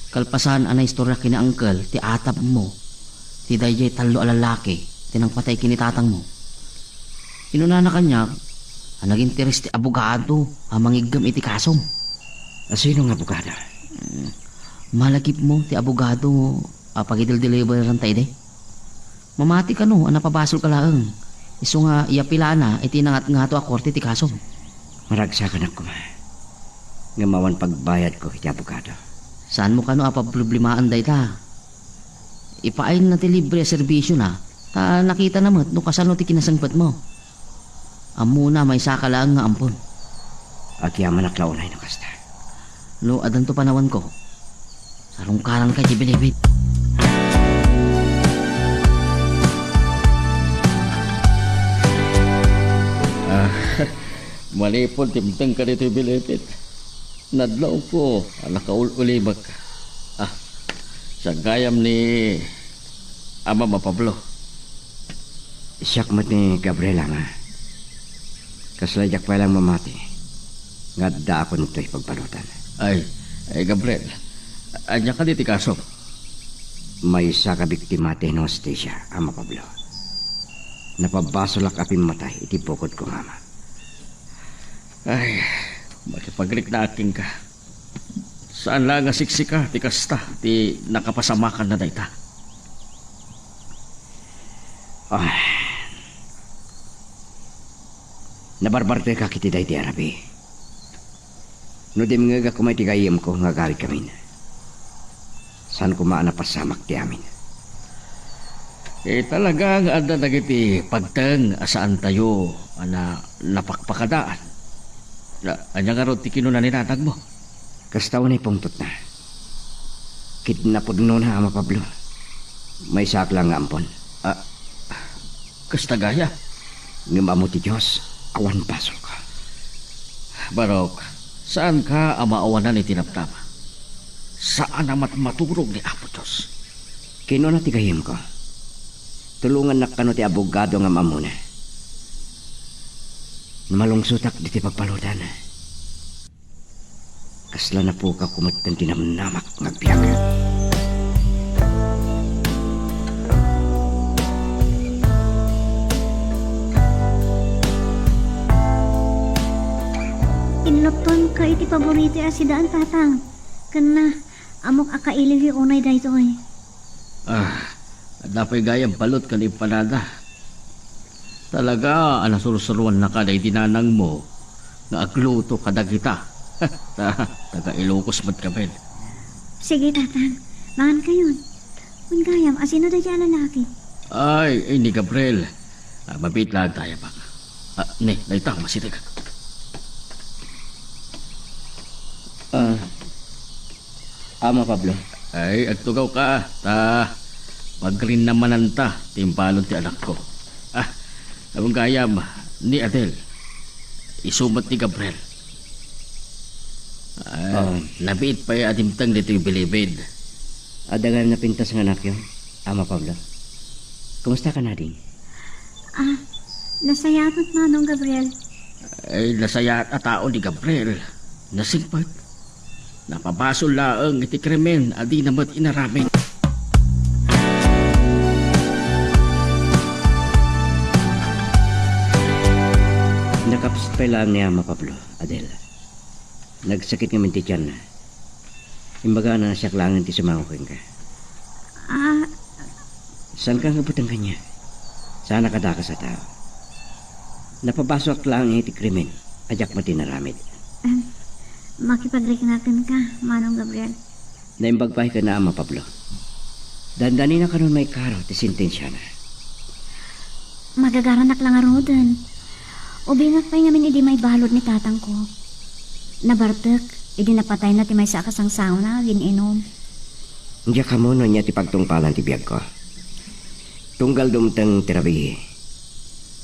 Kalpasan anay istorya kina uncle, ti atap mo, ti dayjay talo a lalaki, tinang patay kinitatang mo. Inuna na kanya, ang nag-interes ti abogado, ang mangigam iti kasom. Sino nga abogada? Malagip mo, ti abogado, pagidil-deliver rantay de. Mamati ka no, napabasol ka lang. Iso nga iyapila na, iti nangat nga to a korte ti kasom. Maragsakan ako ma. Nga mawan pagbayad ko iti abogado. Saan mo ka no apaproblemahan day ta? Ipain na ti libre serbisyo na, ta nakita namat no kasano ti kinasangpat mo. Amo na may saka lang nga ampon. Agyaman naklaunay na kasta. No adan to panawan ko. Sarungkaran ka ti Bilibid. Malipon timteng ka dito Bilibid. Nadlaw ko, nakaulibag ka. Sa gayam ni Ama Pablo. Siyak mat ni Gabriela nga. Kaslayak pa lang mamati. Ngadda ako nito'y pagbalutan. Ay Gabriel, anya ka diti kaso? May isa ka biktima ti anesthesia, Ama Pablo. Napabasolak apim matay, iti bukod ko mama. Ay, makipaglik na aking ka. Saan lang nga siksika, ti kasta, ti nakapasamakan na dayta. Nabarbarte ka kiti day ti Arabi. No di mga kumay ti gayam ko nga gali kami. Saan ko maanapasamak ti amin? Talagang ada nagiti pagteng asaan tayo na napakpakadaan. Anya nga ro ti kinunan ni natag mo. Kastaw na pungtot na. Kidnapod no na, Ama Pablo. May saklang nga ampon. Kastagaya. Ngam ti Diyos, awan pasok ka. Barok, saan ka amaawanan ni tinaptama? Saan namat maturog ni Apo Diyos? Kino na tigayim ko. Tulungan na kano ti abogado nga mamuna. Malungsutak di ti pagpalutan. Kasla na po ka kumatan tinamnamak ngagbiyak. Inlopton ka iti paborito asidaan tatang. Kana amok akailiw yung unay daytoy. Dapay gayang balot ka ni panada. Talaga, anasursuruan na ka na itinanang mo nga agluto kada kita. Taga Ilocos mat kabel. Sige tatang, mangan kayon. Kung gayam, asino da dyan lalaki? Ay, ni Gabriel. Mabit lang tayo pa. Ne, naitang masitig. Ama Pablo. Ay, agtugaw ka. Magrin naman nanta, timpalon ti anak ko. Abang gayam, ni Adel. Isumat ni Gabriel. Nabiit pa yung atimtang dito yung bilibid. Adagan na pintas ng anak yun, Ama Pablo. Kumusta ka na din? Nasayapot manong Gabriel. Ay, nasaya at tao ni Gabriel. Nasingpat. Napabasol laang iti krimen, adi namat inaramin. Nakapsit pa lang ni Ama Pablo, Adel. Nagsakit nga minti tiyan na. Imbaga na siya klangan ti sumangukin ka. Saan ka nga butang kanya? Sana kadaka sa tao. Napabasok lang iti krimen, ajak mo tinaramid. Makipagreknakan ka, manong Gabriel. Naimbagpay ka na, Ama Pablo. Dandani na karon may karo ti sintensya na. Magagaranak lang arodan. Ubingat pa ngamin idi may balod ni tatang ko. Nabartek, idi napatay na ti may sakasangsaw na, gininom. Diya ka mo no niya ti pagtungpalan ti biyag ko. Tunggal dumtang tirabi.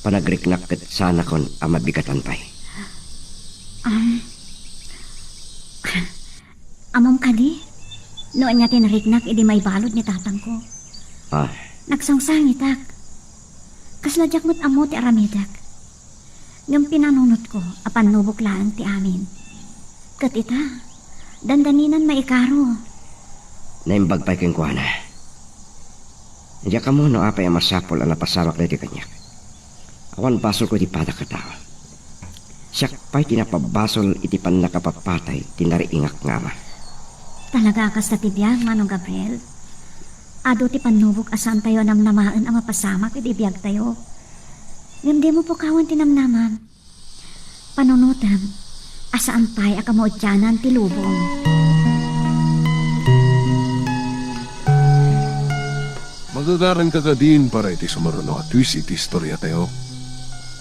Panagriknak kat sana kon ang mabigatan pa'y. Amom ka di? Noon niya tinariknak, idi may balod ni tatang ko. Nagsangsangitak. Kasladyak mo't amo ti aramidak. Ngam pinanunot ko, apan nubok lang ti amin. Kat ita, dandaninan maikaro. Naimbagpay kang kuha na. Diya ka mo no apay ang masapol ang napasamak na ti kanyak. Awan basol ko di pada katao. Siyak pa'y tinapabasol iti pan nakapapatay tinariingak nga ma. Talaga akas na tibiyag, manong Gabriel. Ado ti panubok asan tayo namnamaan ang mapasamak iti biyag tayo. Ngam di mo po kawan tinamnaman. Panunutam, asaan pa'y akamoodyanan ti lubong. Magagaran ka din para iti sumaruno at twist iti istorya tayo.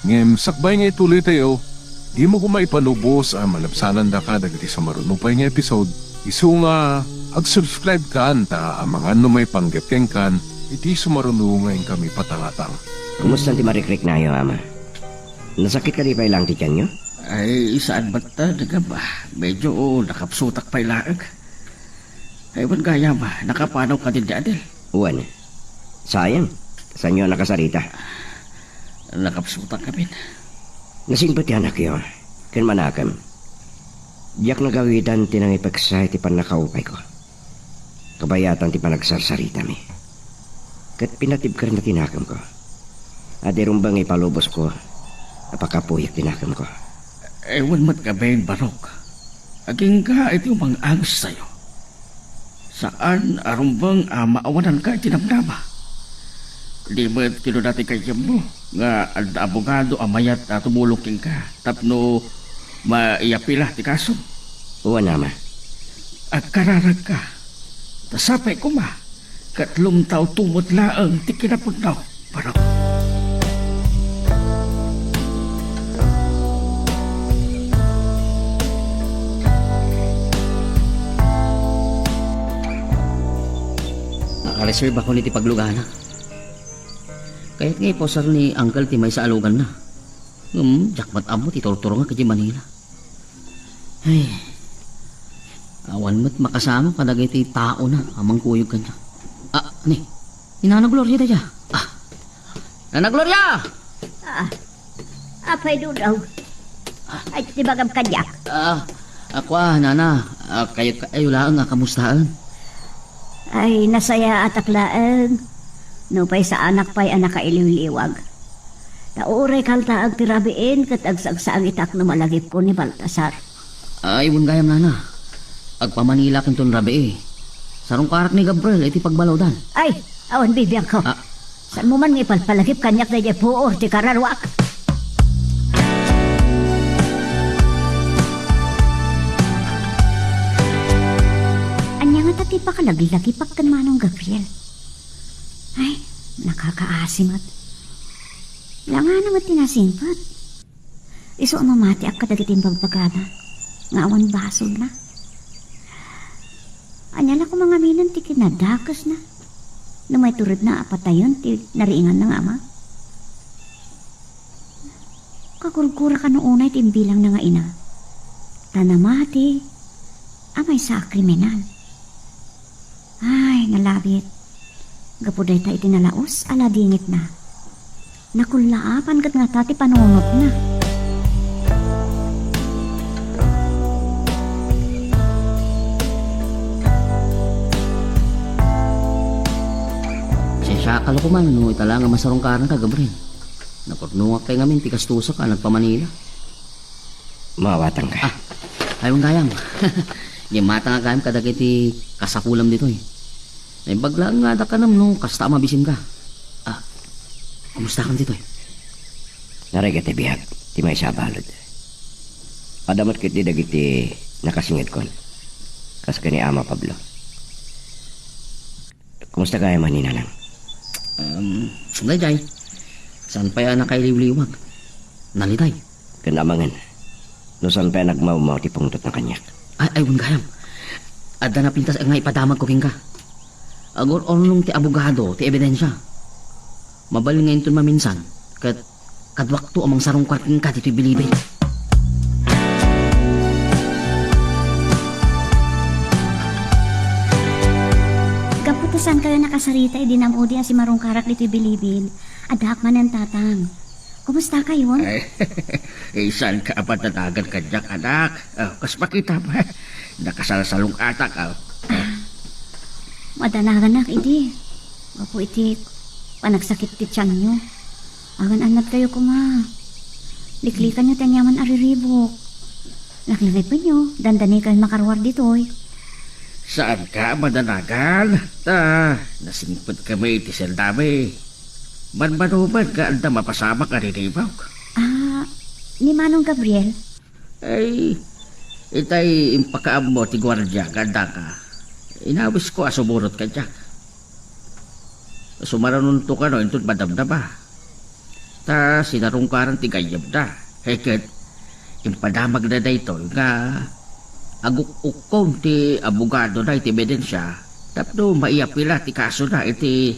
Ngem sakbay nga ituloy tayo, di mo kumaipanubos ang malabsanan da ka dagiti sumaruno pa nga episode. Isu nga ag-subscribe ka anta ang mga may panggapkeng kan iti sumaruno ngayon kami patangatang. Kumusta ti marikrik na yo, Ama? Nasakit ka di pa ilang ti tiyan nyo? Ay, saan ba't daga ba? Medyo nakapsutak pa ilaag. Ay, wan gaya ba? Nakapanaw ka din di Adel. Uwan. Sayang. Saan nyo nakasarita? Nakapsutak kami. Nasingpat yan akyo. Kan manakam. Diyak nagawitan tinang ipagsay ti panakaupay ko. Kabayatan ti panagsarsarita mi. Kat pinatib ka rin na tinakam ko. Adi rumbang ipalubos ko. Napakapuyak tinakam ko. Ewan mat ka ba yung barok? Aging ka ito yung mga angst sa'yo. Saan arumbang maawanan ka itinamnama? Di ba kino dati kay mo nga ang abogado amayat na tumuluking ka tapno maiyapila ti kaso? Uwan, Ama. Agkararag ka. Tasapay ko ma. Katlong tao tumot laang ti kinapugnaw. Barok. Nakareserve ako ni ti paglugana. Kaya't ngay posar ni Uncle ti may sa alugan na. Jakmat amo ti torturo nga kaya Manila. Ay, Awan mo't makasama ka iti tao na amang kuyog kanya. Ni. Inana Gloria da Nana Gloria! Apay do daw. Ay, di bagam kanyak. Ako nana. Kayo lang kamustaan. Ay, nasaya at aklaan. No pa'y sa anak pa'y anak kailiwliwag. Tauray kalta ang tirabiin kat agsagsaang itak na malagip ko ni Baltasar. Ay, gayam nana. Agpamanila kinton rabi Sarong karak ni Gabriel, iti pagbalodan. Ay, awan bibiyang ko. Saan mo man ngipalpalagip kanyak na puor ti kararwak. Anya nga tati pa kalagi-lagi kan manong Gabriel. Ay, nakakaasim at. Langan naman tinasimpat. Iso mamati ak kadagating pagpagana. Ngawan basol na. Anya na ko mga minan ti kinadakas na. Na may turod na apatayon ti nariingan ng ama. Kakurkura ka noong unay timbilang na nga ina. Tanamati. Amay sa kriminal. Ay, nalabit. Gapuday ta iti nalaos, aladingit na. Nakulaapan kat nga tati panunot na. Siyakal ko man, no, itala nga masarong karan ka, Gabriel. Napagnuwak kay ngamin, tikas tusa ka, nagpamanila. Mawatang ka. Ay, gayam. Gimata nga kayam kadag iti kasakulam dito Ay, baglaan nga da ka nam, no, kasta mabisim ka. Kumusta ka dito Naray ti bihag, ti may sabalod. Adamat kiti dagiti nakasingit kon. Kas kani Ama Pablo. Kumusta kaya man ninanang? Dayjay. Saan pa yan nakailiw-liwag? Nalitay. Kanamangan. No saan pa nagmaumaw ti pungtot na kanyak. Ay, gayam. Adda na pintas nga ipadamag ko king ka. Agor ornong ti abogado, ti ebidensya. Mabali ngayon ito maminsan, kadwakto amang sarong kwarting ka dito bilibid. Kaputasan kayo nakasarita, idinamudi si Marong Karak dito bilibid. Adak man ang tatang. Kumusta kayo? Saan ka patatagan ka dyak, anak? Kas makita ba? Nakasalsalong atak. Madanagan na, idi. Opo, iti panagsakit ti tiyan nyo. Agan anat kayo kuma. Liklikan nyo tanyaman ariribok. Laklagay pa nyo, dandani kayo makarwar ditoy. Saan ka madanagan? Nasingpot kami iti sendami. Manmanuman ka anda mapasama ka rin ibaw. Ni Manong Gabriel? Ay, itay impakaam mo ti gwardya, ganda ka. Inawis ko asumurot ka dyak. Sumaranunto ka no, intun madamdama. Ta sinarungkaran ti gayam na. Heket, impadamag na dayto nga aguk-ukom ti abogado na iti ebidensya. Tapno maiyapila ti kaso na iti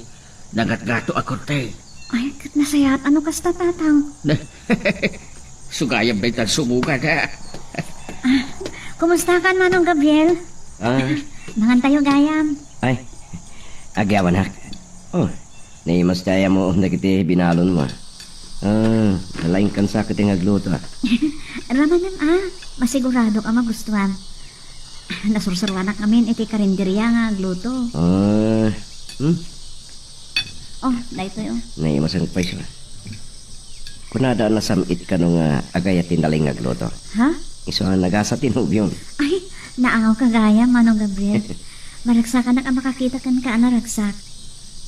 nagatgato a korte. Ay, kat nasayat. Ano kasta tatang? Sugayam na itan sumugan ha. Kumusta ka, Manong Gabriel? Mangan tayo gayam. Ay, agyawan hak. Naimas kaya mo nagiti binalon mo. Nalaing kan sa kiti ngagluto. Ramanan masigurado ka magustuhan. Nasursurwa na kami iti karinderya nga gluto. Dahito yun. Naimas ang pais mo. Kunada na samit ka nung agayatin daling ngagluto. Ha? Iso ang nagasa tinub yun. Ay, naangaw ka gaya, Manong Gabriel. Maragsakan na ka makakita kan ka naragsak.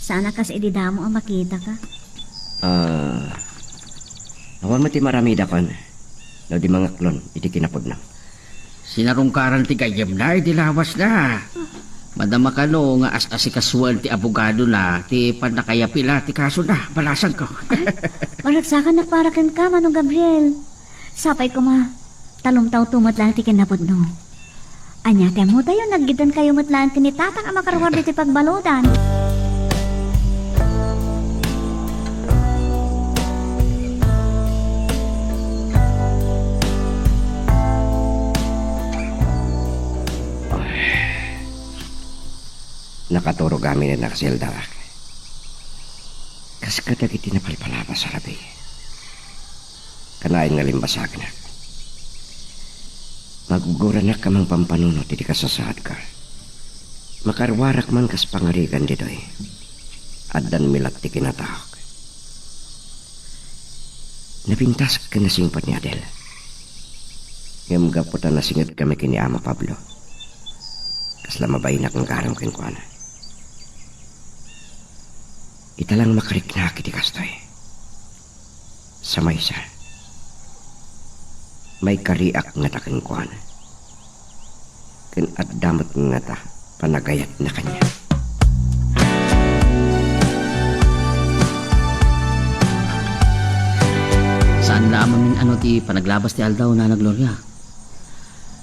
Sana kas ididamo ang makita ka. Awan mo ti maramida kon. No di mga klon, iti kinapod na. Sinarungkaran ti gayam na, iti lawas na. Madama ka no, nga as-asikasuan ti abogado na, ti panakayapila, ti kaso na, balasan ko. Maragsakan na parakan ka, Manong Gabriel. Sapay ko talumtaw tumot lang ti kinapod no. Anya, temo tayo, naggidan kayo matlaan tinitatang ang makarwar ti pagbaludan. nakaturo kami na nakaselda. Kas kadagiti na palpalapa sa rabi. Kanain nga limbasag na. Maguguran na kamang pampanunot iti kasasaad ka. Makarwarak man kas pangarigan ditoy. Addan milat ti kinatahok. Napintas ka na singpat ni Adel. Ngam gaputan na singad kami kini Ama Pablo. Kasla mabaynak ng karam kinkwana. Italang makarikna kiti kastoy. Sa maysa. May kariak nga ta kinkwana. Kin at damot nga ta panagayat na kanya. Saan lamang min ti panaglabas ti aldaw na Gloria.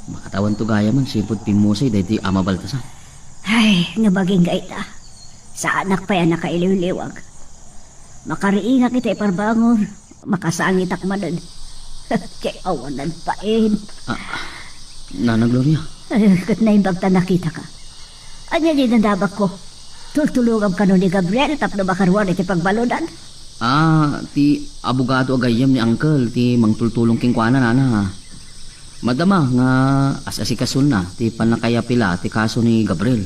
Makatawan to gaya man sipod pimusay dahi ti Ama Baltasar. Ay, nga baging gaita. Sa anak pa yan nakailiw-liwag. Makariinga kita iparbangon. Makasangit akmanan. Kay awanan pain. Nana Gloria. Ay, kat na imbagta nakita ka. Anya din ang dabak ko. Tultulungam ka nun ni Gabriel tapno makarwan iti pagbaludan. Ti abogado agayam ni Uncle, ti mangtultulong kinkwana nana. Madama nga asasikasun na, ti panakaya pila, ti kaso ni Gabriel.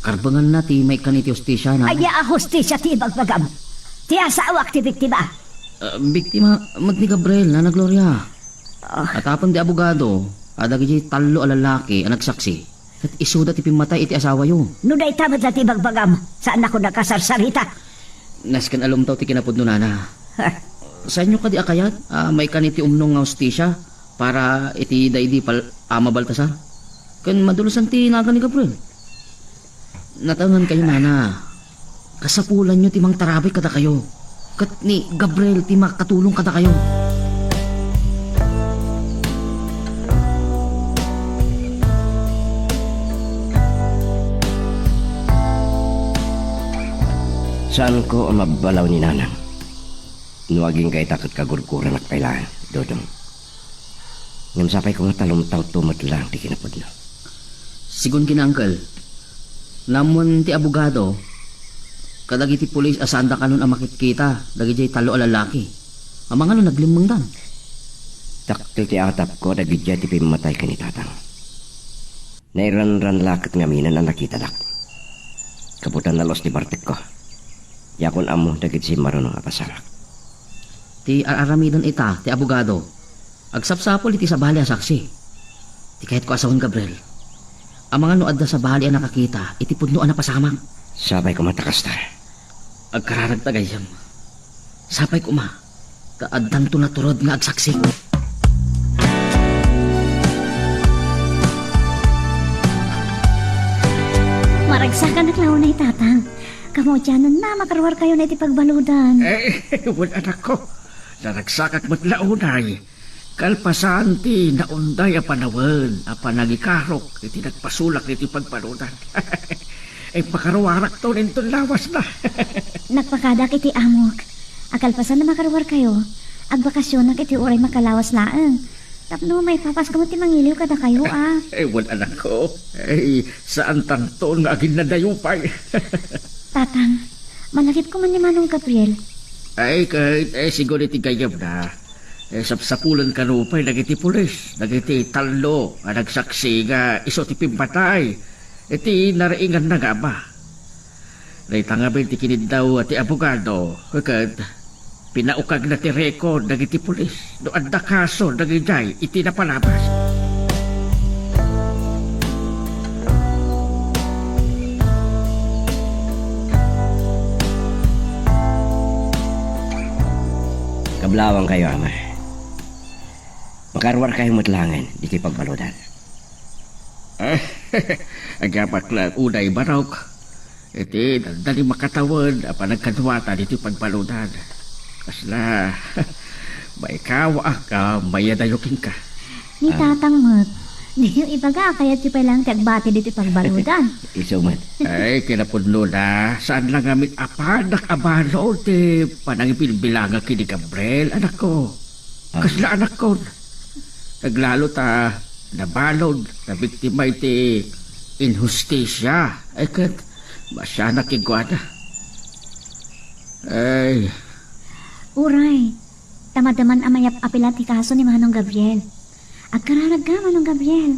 Karbangan na ti may kaniti hostisya na. Anya a hostisya ti bagbagam. Ti asawak ti biktima. Biktima mat ni Gabriel, Nana Gloria. At apang di abogado, adagi talo alalaki ang nagsaksi. At isuda ti pimatay iti asawa yo. Nuday tamad na ti bagbagam. Saan ako nakasarsarita? Naskan alumtaw ti kinapudno nana. Sa inyo ka di akayat, may kaniti umnong nga hostisya para iti daidi pal Ama Baltasar. Kan madulusan ti naga ni Gabriel. Natangan kayo nana. Kasapulan nyo ti mang tarabay kada kayo. Kat ni Gabriel ti makatulong kada kayo. Saan ko ang mabalaw ni Nanang? Nuwaging kay takot kagurkuran at kailangan, Dodong. Ngam sapay ko nga talumtaw tumat lang di kinapod na. Sigun kina Uncle, namon ti abogado, kadagi ti pulis asanda kanon ang makitkita, dagi jay talo alalaki. Amang ano naglimang dan. Taktil ti atap ko, dagi jay ti pimatay ka ni Tatang. Nairan-ran lakit nga minan ang nakita dak. Kaputan na los ni Bartek ko. Yakon amo dagit si marunong apasarak. Ti aramidon ita, ti abogado, agsapsapol iti sa bahali a saksi. Ti kahit ko asawan Gabriel. Ang mga nuad na sa bahali a nakakita, iti pudnoan na pasamang. Sabay ko matakas ta. Agkararag tagayam. Sapay ko ma, kaaddan to naturod nga agsaksi. Maragsakan at launay, Tatang. Kamu dyan na makarwar kayo na iti pagbaludan. Wala anak ko. Naragsakak mo't launay. Kalpasan ti naunday a panawan, a panagikarok, iti nagpasulak iti pagpaludan. Pakaruwarak to nintong lawas na. Nagpakadak iti amok. Akalpasan na makarwar kayo. Agbakasyon na iti uray makalawas laang. Tapno may papas ka mo ti mangiliw kada kayo Wala anak ko. Saan tanto nga agin na dayupay. Tatang, malakit ko man ni Manong Gabriel. Kahit siguro iti gayam na. Sapsapulan ka rupay, nagiti pulis, nagiti talo, nagsaksi nga iso ti pimpatay. Iti naraingan na nga ba? Naitangabin ti kinid daw at ti abogado, kagad pinaukag na ti record, nagiti pulis. Doon na kaso, nagijay, iti napalabas. Kablawang kayo, Ama. Makarwar kayo matlangan, di kayo pagbaludan. Agapat lang, unay barok. Iti, dali makatawan, apa nagkanwata dito pagbaludan. Kasla, may kawa ka, may adayokin ka. Ni Tatang Mat, di yung ibaga kaya ti palang tagbati dito pagbaludan. Isumat. Kinapudlo na, saan lang gamit apanak abano, ti panangipilbilangan kini Gabriel, anak ko. Kasla anak ko. Naglalo ta, nabalod, na biktima iti inhustisya. Kat, Masya nakigwada. Ay, Uray, tamadaman amayap apilat kaso ni Manong Gabriel. Agkararag ka, Manong Gabriel.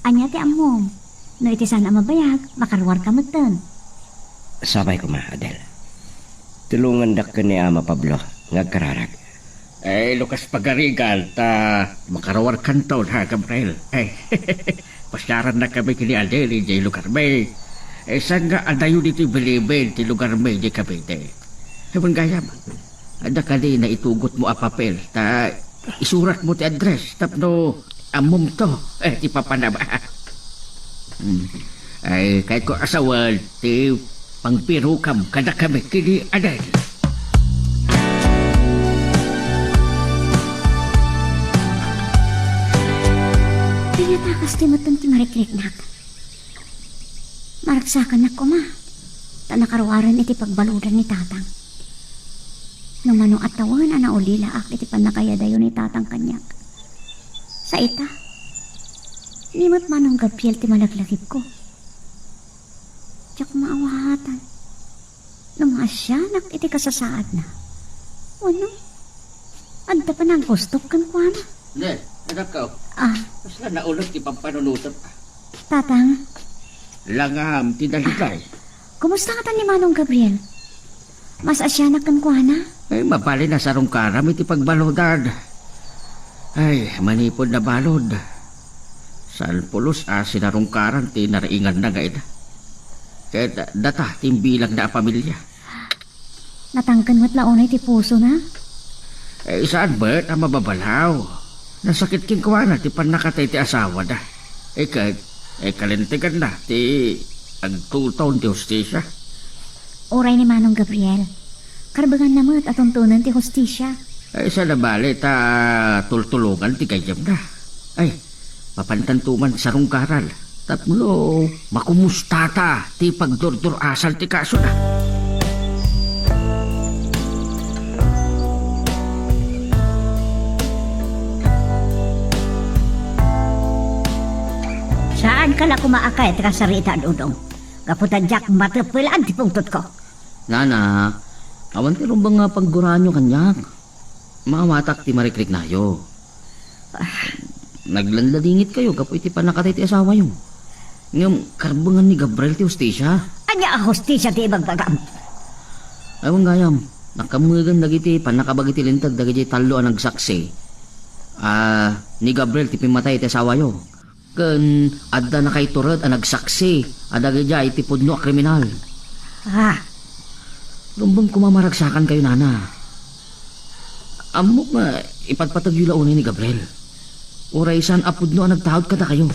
Anya ti amom. No iti sana mabayag, makarwar ka magtan. Sabay ko ma, Adel. Tulungan dak ka ni Ama Pablo, ngagkararag. ay, lukas pagarigal, ta makarawar kanton ha, Gabriel. Ay, pasyaran na kami kini Adeli, di lugar may. Eh, saan nga adayo dito bilibin, ti lugar may, di Cavite. Ewan gayam, ada ka di na itugot mo a papel, ta isurat mo ti address, tapno amom to, ti papanaba. Ay, kahit ko asawan, ti pangpiro kam, kada kami kini Adeli. Pinatakas ti matan ti marikrik nak. Maragsakan na ko ma. Tanakarwaran iti pagbaludan ni tatang. Nung manong atawan, anaulila ak iti panakayadayo ni tatang kanyak. Sa ita, limot manong Gabriel ti malaglagip ko. Tiyak maawatan. Nung asyanak iti kasasaad na. Ano? Adda pa nang gustop kan kwa na. Ne, anak ko, Ah, basta naulog ti pampanunutan pa. tatang, Langam, tindaligay. kumusta ka ta ni manong Gabriel? Mas asyanak kan kwa na? Ay, mabali na sa rungkaram iti pagbalodan. Ay, manipod na balod. Saan pulos sinarungkaran ti naraingan na gaida. Kaya data timbilang na pamilya. Natangkan mo't launay ti puso na? Eh, saan ba't ang mababalaw? Nasakit king kawana ti panakatay ti asawa na. Kalintigan na ti agtutaon ti hostisya. Oray ni manong Gabriel. Karbagan na mo't atuntunan ti hostisya. Ay, sa nabali ta tultulungan ti kayam na. Ay, papantantuman sa rungkaral. Tapno, makumusta ta ti pagdurdur asal ti kaso na. Saan ka na kumaakay at kasarita, Dudong? Kaputan Jack, matapilaan ti pungtot ko. Nana, awan ti rumbang nga pagguranyo kanyak. Maawatak ti marikrik nayo. Naglandadingit kayo, kapo iti panakatay ti asawa yung. Ngam, karbangan ni Gabriel ti hostisya. Anya ang hostisya ti ibang bagam. Ewan gayam, nakamugan dagiti panakabagi ti lintag dagiti talo ang nagsaksi. Ni Gabriel ti pimatay ti asawa yo. Ken adda na kay turad ang nagsaksi. Adagay jay ti pudno a kriminal. Lumbang kumamaragsakan kayo, Nana. Amok nga ipatpatag yung launay ni Gabriel. Uray san apudno ang nagtahod kada kayo.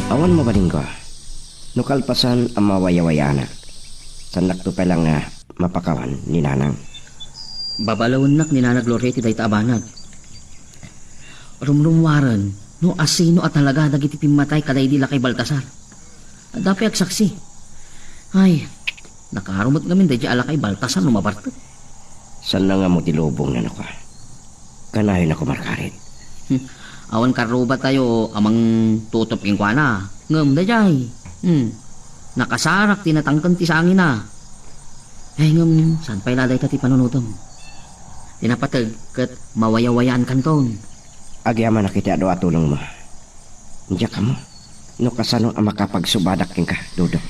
Awan mo ba linggo? Nukalpasan ang mawayawayana. Sanak to pa lang nga mapakawan ni Nanang. Babalawon nak ni Nana Gloria ti dayta abanag. Rumrumwaran, no asino at talaga dagiti pimatay kaday dila kay Baltasar. Dapi ag saksi. Ay, nakarumot ngamin day ala kay Baltasar no mabarto. San na nga mo tilubong na nako? Kanayon ako markarit. Awan karuba tayo amang tutop king kuana. Ngem dayay. Nakasarak tinatangkan ti sangin na. Ay ngem san pay laday ta ti panunutom. Tinapatag kat mawayawayaan kanton. Agyaman na kita doa tulong mo. Diya ka mo. No kasano ang makapagsubadak king ka, Dudong.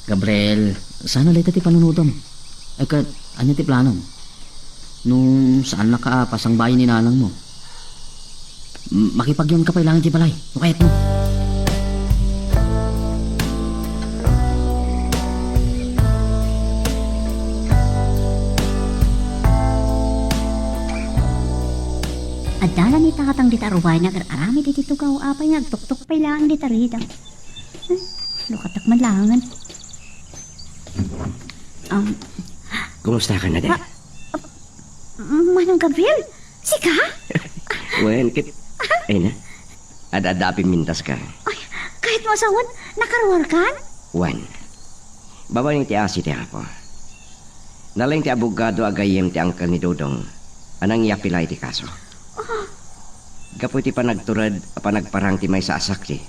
Gabriel, sana lay ti panunutom. Ay kat, anya ti planom? Nung saan nakapasang bayan ni nanang mo? Makipagyon ka pa ilangan di balay. No kayat mo. Adala ni tatang ditaruway nagararami di titugaw apay nagtuktok pa ilang ditarida. Lukatak manlangan. Kumusta ka na din? Manong Gabriel, sika? Wen, kit... Ay na. Adadapi mintas ka. Ay, kahit masawad, nakaruwar kan? Wan. Babaling ti asi ti hapo. Naling ti abogado agayem ti angkel ni Dudong. Anang iyapilay ti kaso. Gaputi pa nagturad pa nagparang ti may sa asakli.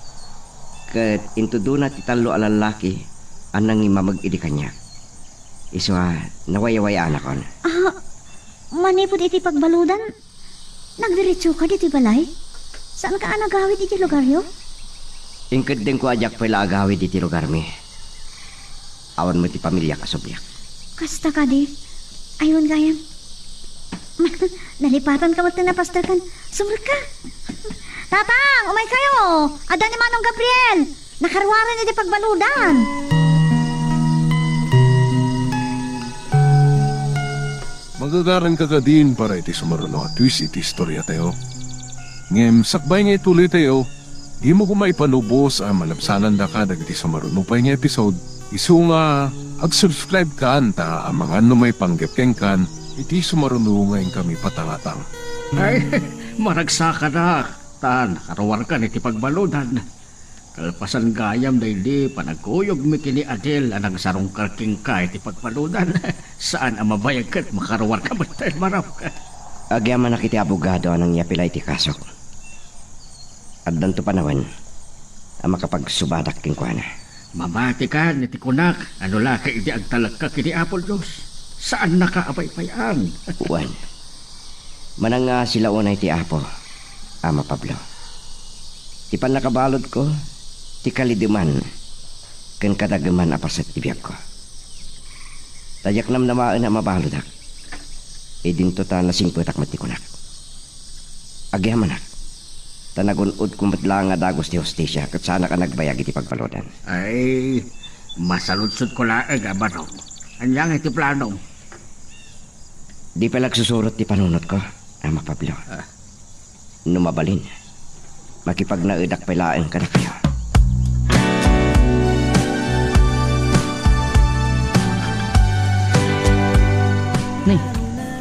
Kat intudo na ti talo alalaki anang imamag-idi kanya. Iswa, nawayawayaan ako. Manipod iti pagbaludan. Nagdiretso ka diti balay? Saan ka nagawid iti lugar yo? Ingkad din ko ajak pala agawid iti lugar mi. Awan mo ti pamilya ka subyak. Kasta ka di. Ayun gayam. Nalipatan ka mo napastakan. Sumur ka. Tatang, umay kayo. Ada ni Manong Gabriel. Nakarwaran iti pagbaludan. Magagaran ka din para iti sumaruno at twist iti istorya tayo. Ngem sakbay nga ituloy tayo, di mo kumaipanubos ang malabsanan da ka dagiti sumaruno pa nga episode. Isu nga, ag-subscribe ka anta ang mga numay panggapkeng kan, iti sumaruno ngayon kami patangatang. Ay, maragsaka na. Tan, karawar ka ni ti pagbaludan. Kalpasan gayam na hindi panagkuyog mi kini Adel anang sarong karking ka ti pagbaludan. Saan ang mabayag ka't makarawar ka ba tayo marap ka? Agyaman na kiti abogado anang yapilay ti kasok. At danto panawan, ang makapagsubadak king kuana. Mamati ka ni ti kunak. Ano laki iti agtalag ka kini Apol Diyos. Saan nakaapay-payaan? Juan, manang nga sila unay ti Apo, Ama Pablo. Ti panakabalod ko, ti kaliduman, ken kadagaman apasat ti biyak ko. Tayak nam namaan na mabalodak, idin to ta nasingputak matikunak. Agyaman nak, tanagunod kumatla nga dagos ti hostisya, kat sana ka nagbayag iti pagpalodan. Ay, masaludsod ko laeng abarong. Anyang iti planong. Di pa nagsusurot ti panunot ko, Ama Pablo. Numabalin, makipagnaudak palaeng ka na kayo. Nay,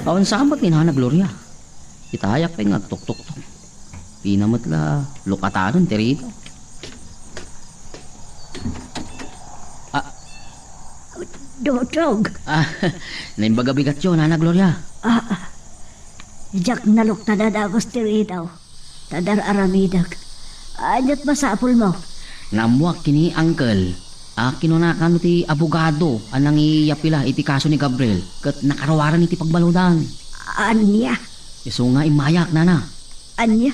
awan sabat ni Nana Gloria. Itayak tayo nga tuk-tuk-tuk. Pinamat la lukatanon terito. Dodog. Naimbaga bigat yun, Nana Gloria. Jak nalok tadadagos tiritaw. Tadar aramidag. Anyat masapul mo. Namuak kini uncle. Kinunakan ti abogado anang iyapila iti kaso ni Gabriel kat nakarawaran iti pagbaludan. Anya? Iso nga imayak, Nana. Anya?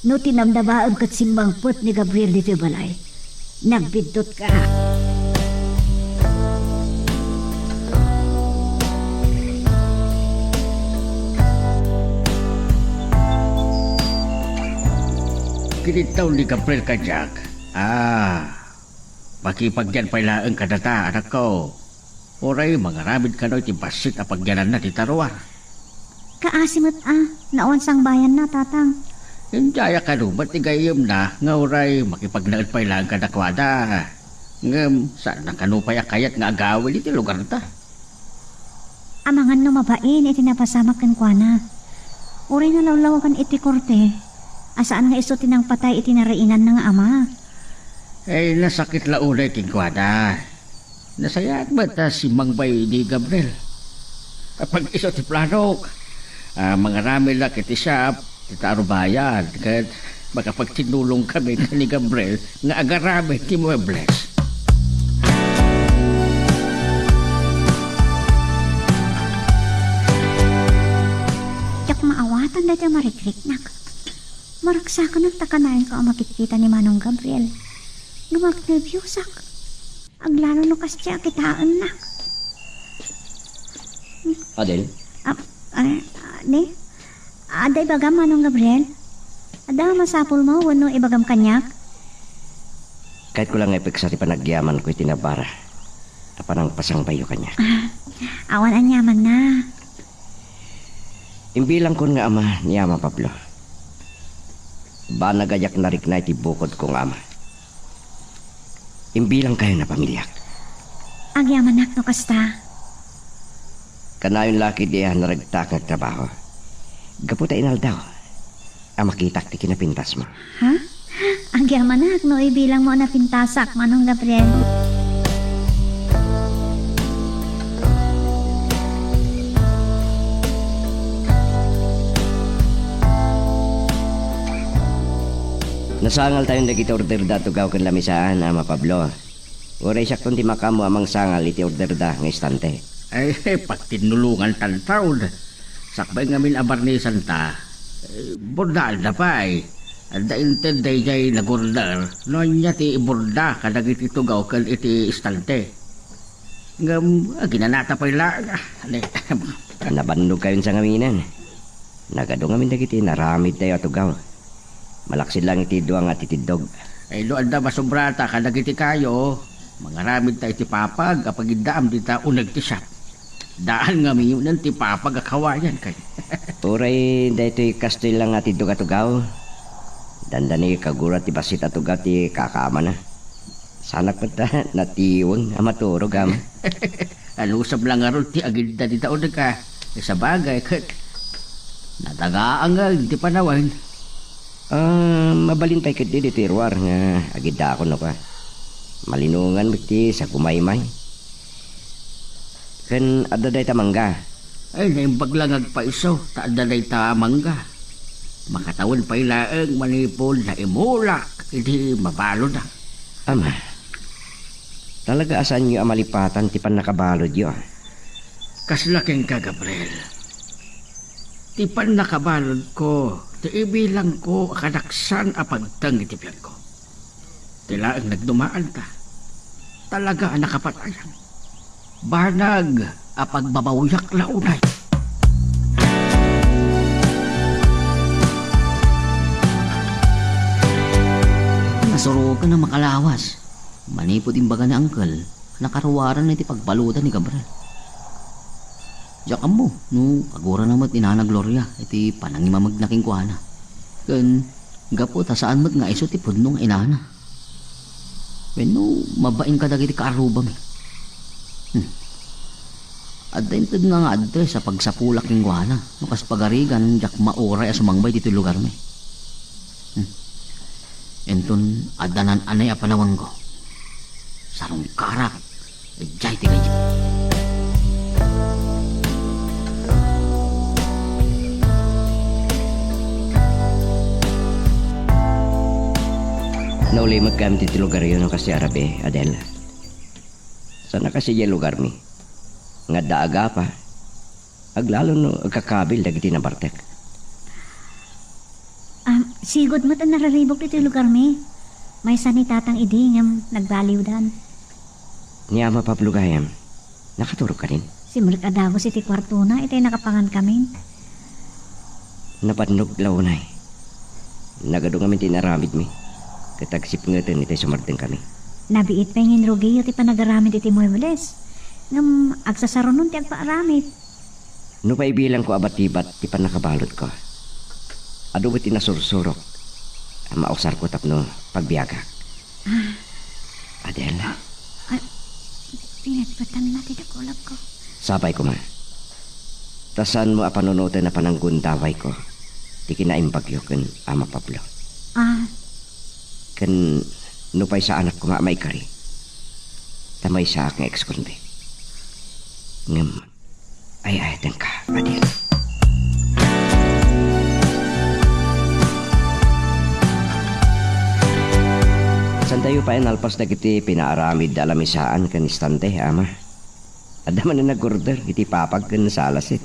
No tinamdabaan kat simbang put ni Gabriel dito balay. Nagbidot ka. Kinitaw ni Gabriel ka, Jack. Makipagyan pala ang kadata, anak ko. Oray, mga ramid ka no, itibasit a pagyanan na titaruar. Kaasimot naon sang bayan na, tatang. Hinjaya ka no, ba't igayom na, nga oray, makipagnaad pala ang kadakwada. Ngam, saan nakanupay kayat nga agawin iti lugar ta? Amangan no mabain iti napasamak kan kuana. Uri na lawlawakan iti korte. Asaan nga iso tinang patay iti narainan ng ama. Eh, nasakit la unay kingkwada. Nasayat ba ta si Mangbay ni Gabriel? Kapag iso ti planok, mga rami la kiti siyap, ti tarubayan, kat makapagtinulong kami ni Gabriel nga agarami ti muebles. Yak maawatan dati marikrik-nak. Maraksa ka ng takanayan ka ang makikita ni Manong Gabriel. Lumag-nervyusak. Ang lalo no kasya kitaan na. Adel, Ne? Aday bagam Manong Gabriel? Ada masapul mo wano ibagam kanyak? kahit ko lang epek sa ti panagyaman ko itinabara. Tapanang pasang bayo kanya. Awan anyaman na. Imbilang kon nga ama ni Ama Pablo. Ba nagayak narik na iti bukod kong ama. Imbilang kayo na pamilya. Agyaman nak no kasta. Kanayon laki diya naragtak ng trabaho. Gaputa inal daw. Ang makitak ti kinapintas mo. Ha? Agyaman nak no ibilang mo na pintasak Manong Gabriel. Nasangal tayong dagiti order da tugaw kan lamisaan, Ama Pablo. Uray siya kung di makamo amang sangal iti order da ng istante. Ay, pag tinulungan tantaon. Sakbay ngamin abar ni Santa. Bordal na pa ay. Ada intinday jay nagordar. Noon niya ti iborda kadag iti tugaw kan iti istante. Ngam, ginanata pa ilang. Nabandog kayon sa ngaminan. Nagado ngamin dagiti naramid tayo tugaw. Malaksid lang iti duwang at itidog. Ay doon na masobrata kadag iti kayo. Mga ramid tayo ti papag kapag idaam di ta unag ti shop. Daan nga mi yun ti papag akawayan kay. Uray daytoy kastoy lang at itidog at tugaw. Dandani kagurat ti basit at tugaw ti kakama na. Sanak pa ta natiwang amaturog ama. Alusab lang nga ron ti agilda di taon ka. Sa bagay kat. Natagaan nga di panawan. Mabalin pa'y kadi di tiruar nga agida ako no ka. Malinungan biti sa kumaymay. Kan adaday tamangga. Ay naimbag lang agpaiso. Taadaday tamangga. Makatawan pa ilaang manipol na imulak. Hindi mabalo na. Ama, talaga asan nyo amalipatan ti pan nakabalod yun? Kaslaking ka, Gabriel. Ti pan nakabalod ko. Ti ibilang ko akadaksan apagtang itipian ko. Tila ang nagdumaan ta. Talaga ang nakapatayan. Banag apagbabawiyak launay. Nasuro ka na makalawas. Manipod imbaga ni Uncle. Nakaruwaran na iti pagbalutan ni Gabriel. Diyak mo, no, agura namat inana Gloria, iti panangimamag na kingkuana. Kan, gapo, tasaan mat nga iso ti pudnong inana. Bueno, mabaing ka dagiti kaarubang. Adda intad nga adres sa pagsapulak kingkuana. No, kas pagarigan, diyak mauray asumangbay dito lugar may. Enton, adanan anay apanawang ko. Sarong karak, jay ti kayo. Nauli magkamit iti lugar yun kasi Arabe, Adel. Sana kasi yung lugar mi. Nga daaga pa. Aglalo no agkakabil dagiti na Bartek. Sigod mo ta nararibok dito yung lugar mi. May sanitatang idi ngam nagbaliw dan. Ni Ama Pablo Gayam, nakaturog ka rin. Simulik adagos iti kwarto na, itay nakapangan kami. Napadnog launay. Nagado kami tinaramid mi. Katagsip ngeten itay sumarteng kami. Nabiit pa yung inrogi iti panagaramid iti muebles. Ngam agsasarunon ti agpaaramid. No pa ibilang ko abat-ibat ti panakabalot ko. Ado ba tinasursurok? Mausar ko tapno pagbiyaga. Adela. Pinatpatan na ti dakulap ko. Sabay ko ma. Tasan mo apanunutan na pananggundaway ko. Ti kinaimbagyo ken Ama Pablo. Ken nupay sa anak ko nga may kari. Tamay sa aking ex-convict. Ngam, ay ka, Adela. San tayo pa inalpas na kiti pinaaramid alamisaan kan istante, Ama. Ada man na nag-order, iti papag kan salasit.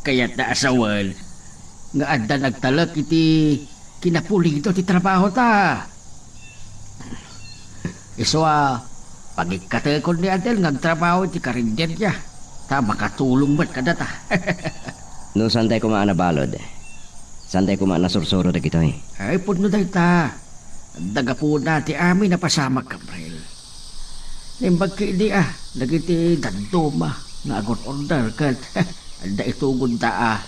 Kaya't naasawan. Nga adda nagtalak iti kinapuling ito ti trabaho ta. Iso pagikatekon ni Adel ngagtrabaho iti karindir niya. Ta makatulong ba't kada ta. No, santay ko nabalod. Santay ko nasursuro na kito eh. Ay puno day ta. Daga po na ti amin na pasama Gabriel. Nimbag kini nagiti dandoma nga agot order kat anda itugod ta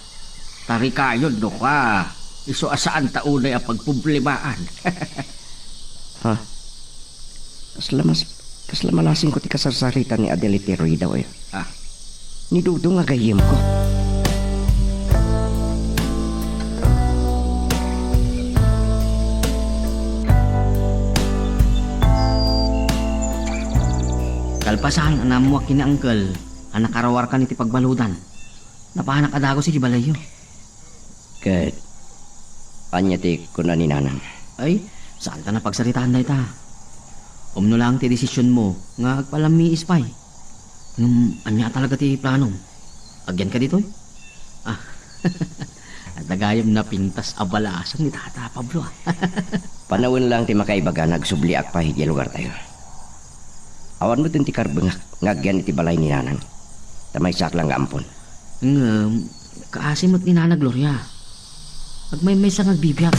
tarikayon do ka. Iso asaan taunay pagpublimaan. Ha? Kasla malasing ko ti kasarsarita ni Adelite Roy daw eh. Ni Dudo nga gayem ko. Kalpasan, anamuak kina Uncle. Anak karawar ka niti pagbaludan. Napahanak adago si Balayo. Kat, anya ti kuna ni Nanang. Ay, saan ta na pagsaritaan na ita? Umno lang ti desisyon mo, nga agpalami ispay. Anya talaga ti planong. Agyan ka dito? Ah, at nagayam na pintas abalasan ni Tata Pablo. Panawin lang ti makaibaga nagsubliak pa hidi lugar tayo. Awan mo ti karbengak ngagyan iti balay ni nanang. Tamay sak lang nga ampon. Kaasimot ni Nana Gloria. Pag may sang agbibiyak.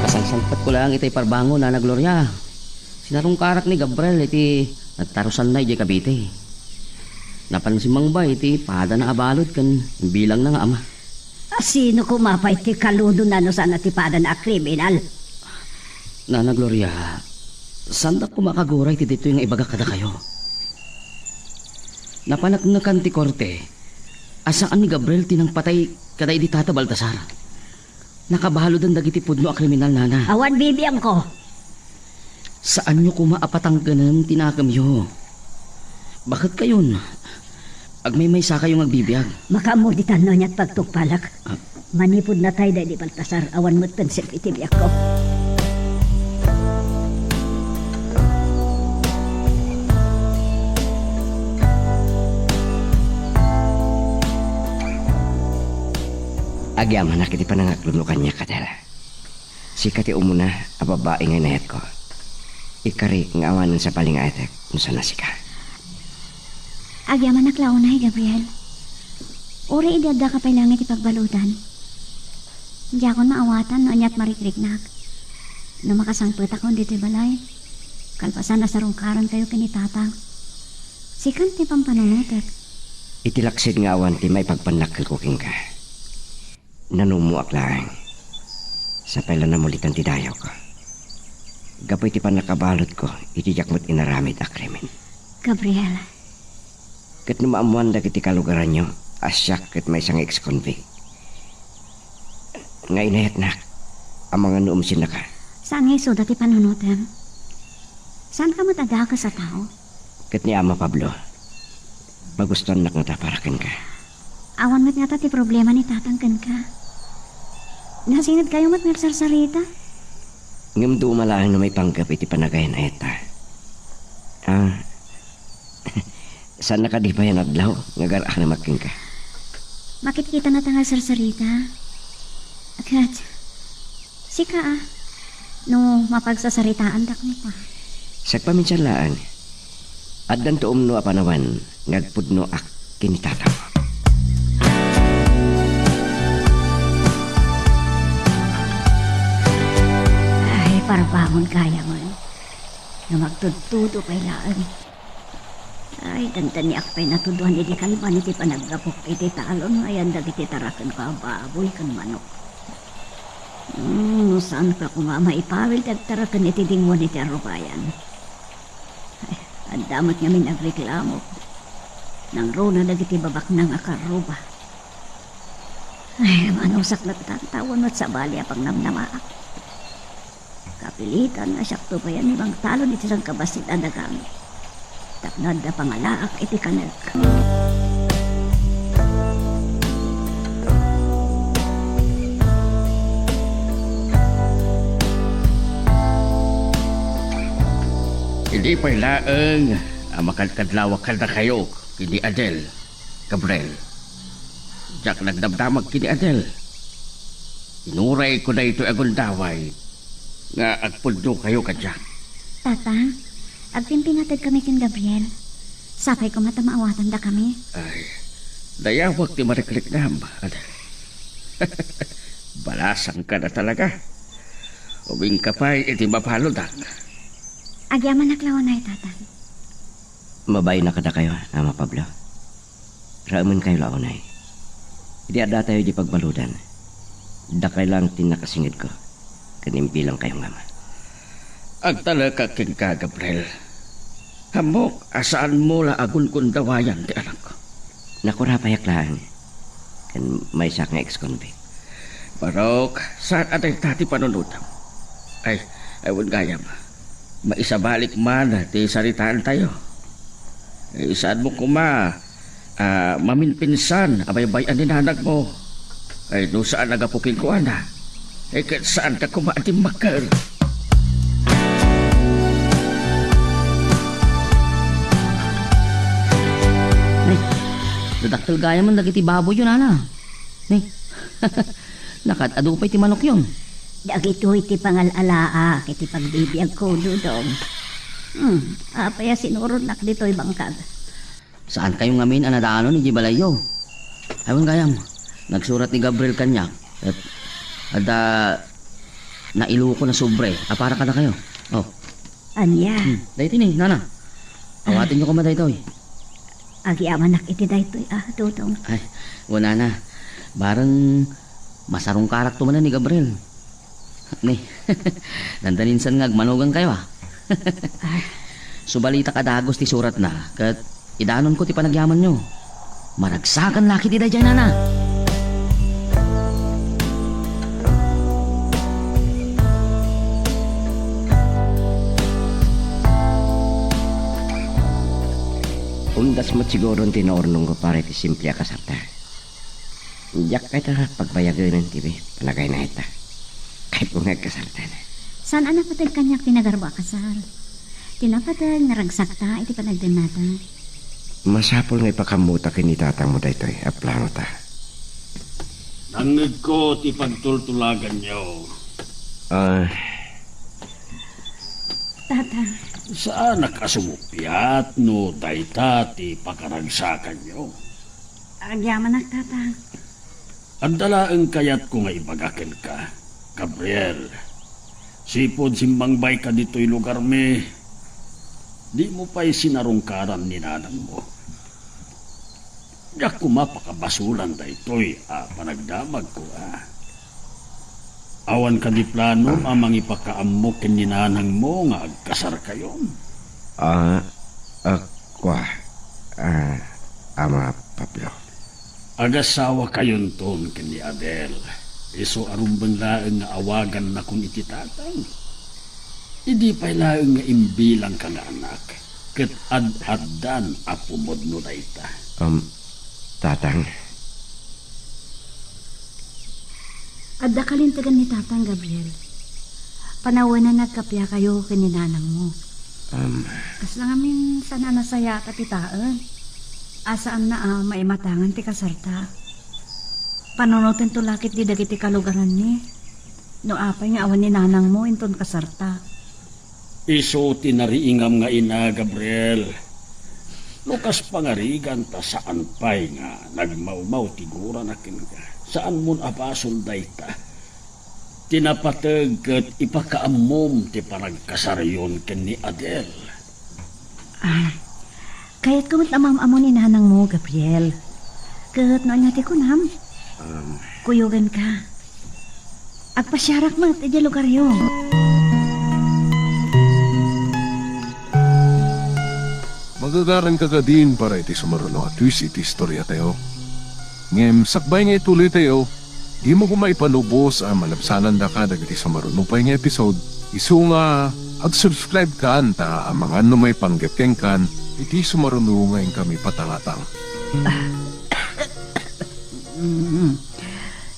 Kasangsampat ko lang itay parbango, Nana Gloria. Sinarong karak ni Gabriel iti nagtarusan na iti Cavite. Napansimang ba iti pada na abalod kan bilang na nga ama. Sino kumapay ti kaludo na no sana ti pada na kriminal? Nana Gloria, sanda ko makaguray ti dito yung ibaga kada kayo. Napanagnakan ti korte, asaan ni Gabriel tinang patay kada di Tata Baltasar. Nakabahalo dan dagiti pudno a kriminal, Nana. Awan bibiyang ko. Saan nyo kumaapatangganan tinakam yo? Bakit kayon? Agmay sa kayong agbibiyag. Makamuditan no niya't pagtukpalak. Manipod na tayo dahil di Baltasar. Awan mo't pensip itibiyak ko. Agyaman na kiti panangaklulukan niya kadala. Sikati umuna a babae nga inayat ko. Ikari nga awanan sa paling aetek kung saan nasika. Agyaman na klaunay, Gabriel. Uri idada ka pa langit ipagbalutan. Hindi akong maawatan no anyat marikriknak. No makasangput ako dito balay. Kalpasan na sarungkaran kayo kinitatang. Sikan ti pampanunutek. Itilaksid nga awan ti may pagpanakil kuking ka. Nanumuak lang. Sa pala namulitan ti dayaw ko. Gapoy ti panakabalot ko, itiyak mo't inaramid a krimen. Gabriel, Kat numaamuan da kiti kalugaran nyo, asyak kat may isang ex-convict. Nga inayat na, ang mga nuumsin na ka. saan nga isuda ti panunutem? Saan ka matanda ka sa tao? Kat ni Ama Pablo, magustuhan na nga taparakan ka. Awan mat nga ta ti problema ni tatangkan ka. Nasingad kayo mat mersarsarita? Ngam dumalahan na may panggap iti panagayan ayata. Saan nakadibayan adlaw, ngagarah na making ka. Makikita na tangal sarsarita. Kat, sika no mapagsasaritaan dak mo pa. Sagpaminsan laan, addan to umno a panawan, ngagpudno ak kinitataw. Ay, parbangon kaya man. Na magtudtudo pa'y laan. Ay, dandan ni akpay natuduhan iti kalban iti panaggapok iti talon. Ayan dagiti tarakan ka baboy kan manok. No saan ka kumama ipawil tagtarakan iti dingwan iti arubayan. Ay, ang damot nga minagreklamo. Nang rona dagiti babak ng akaruba. Ay, manusak na tatawan mo't sa bali apang namnamaak. Kapilitan na syakto pa yan ibang talon iti sang kabasit adagang. Tapnad na pangalaak iti kanag. Hindi pa ilaang makadkadlawak ka na kayo kini Adel, Gabriel. Diyak nagdamdamag kini Adel. Inuray ko na ito agundaway nga agpundo kayo ka diyak. Tata, agpimpinatid kami kin Gabriel. Sakay ko matamaawatan da kami. Ay, dayawag ti mariklik nam, Adel. Balasang ka na talaga. Ubing ka pa'y iti mapalodak. Agyaman na klaunay, tata. Mabay na kada kayo, Ama Pablo. Raaman kayo launay. Hindi ada tayo di pagbaludan. Dakay lang tinakasingid ko. Kanimbilang kayong ama. Ang talaga king ka, Gabriel. Hamok, asaan mo la agun kundawayan ti anak ko. Nakura payak lang. Kan may sak nga ex-convict. Barok, saan atay tati panunutam? Ay, ewan gayam. Maisabalik man ti saritaan tayo. Ay, saan mo kuma? Maminpinsan, abay-bayan ni nanag mo. Ay, no saan nagapukin ko, ana? Eh, kahit saan ka kumaating makal? Nay, dadaktal gaya man dagiti baboy yun, ana. Nay, nakatado pa iti manok yun. Dagito iti pangalalaa, kiti pagbibiyag ko dudong. Apaya sinurod nak dito'y bangkag. Saan kayong ngamin anadaano ni Gibalayo? Aywan gayam, nagsurat ni Gabriel Kanyak at ada nailo ko na sobre. Para ka na kayo. Oh, Anya, dahito ni, nana. Awatin nyo ko madaytoy. agiaman nak iti daytoy dudong. Ay, wala na. Barang masarong karak to man na ni Gabriel. Ni, nandaninsan nga agmanugang kayo Subalita kadagos ti surat na, kat idanon ko ti panagyaman nyo. Maragsakan laki ti dyan, nana. Undas mo siguro ang tinaornong ko para iti simple kasarta. Diyak ka ita pagbayaganan tibi, palagay na ita. Kahit kung nagkasarta na. Saan anak patag kanyak tinagarba kasal? Tinapatag naragsakta iti panagdanata. Masapol nga ipakamuta kinitatang mo daytoy, aplano ta. Nangid ko ti pagtultulagan niyo. Tatang, Saan nakasumupyat no dayta ti pakaragsakan niyo? agyaman nak tatang. Andalaeng kayat ko nga ibagakin ka, Gabriel. Sipod simbangbay ka dito'y lugar me. Di mo pa'y sinarungkaran ni nanang mo. Yak kumapakabasulan daytoy, panagdamag ko, Awan ka di plano, amang ipakaamok ken ni nanang mo nga agkasar kayo. Ama Pablo. Agasawa kayon ton ken ni Adel. Iso arumbang laeng nga awagan na kung ititatang. Idi pa'y laeng nga imbilang ka nga anak. Ket ad-addan apumod no dayta. Tatang, Adda kalintagan ni tatang Gabriel. Panawan na nagkapya kayo kininanang mo. Kas lang amin sana nasaya katitaan. Asaan na maimatangan ti kasarta. Panunutin to lakit di dagiti kalugaran ni. No apay nga awan ni nanang mo inton kasarta. Iso tinariingam nga ina, Gabriel. Lukas pangarigan ta saan pa'y nga nagmaumaw tigura na kin ka. Saan mo apasol dayta? Tinapatag kat ipakaamom ti paragkasaryon ken ni Adel. Kaya't kumot amam-amo ni nanang mo, Gabriel. Kat noon nga ti kunam. Kuyugan ka. Agpasyarak mo at iti lugar yun. Magagaran ka ka din para iti sumaruno at twist iti istorya tayo. Ngem sakbay nga ituloy tayo, di mo kumaipanubos ang malabsanan da ka dagiti sumaruno pa nga episode. Isu nga ag-subscribe ka anta ang mga may panggapkeng kan iti sumaruno ngayon kami patangatang.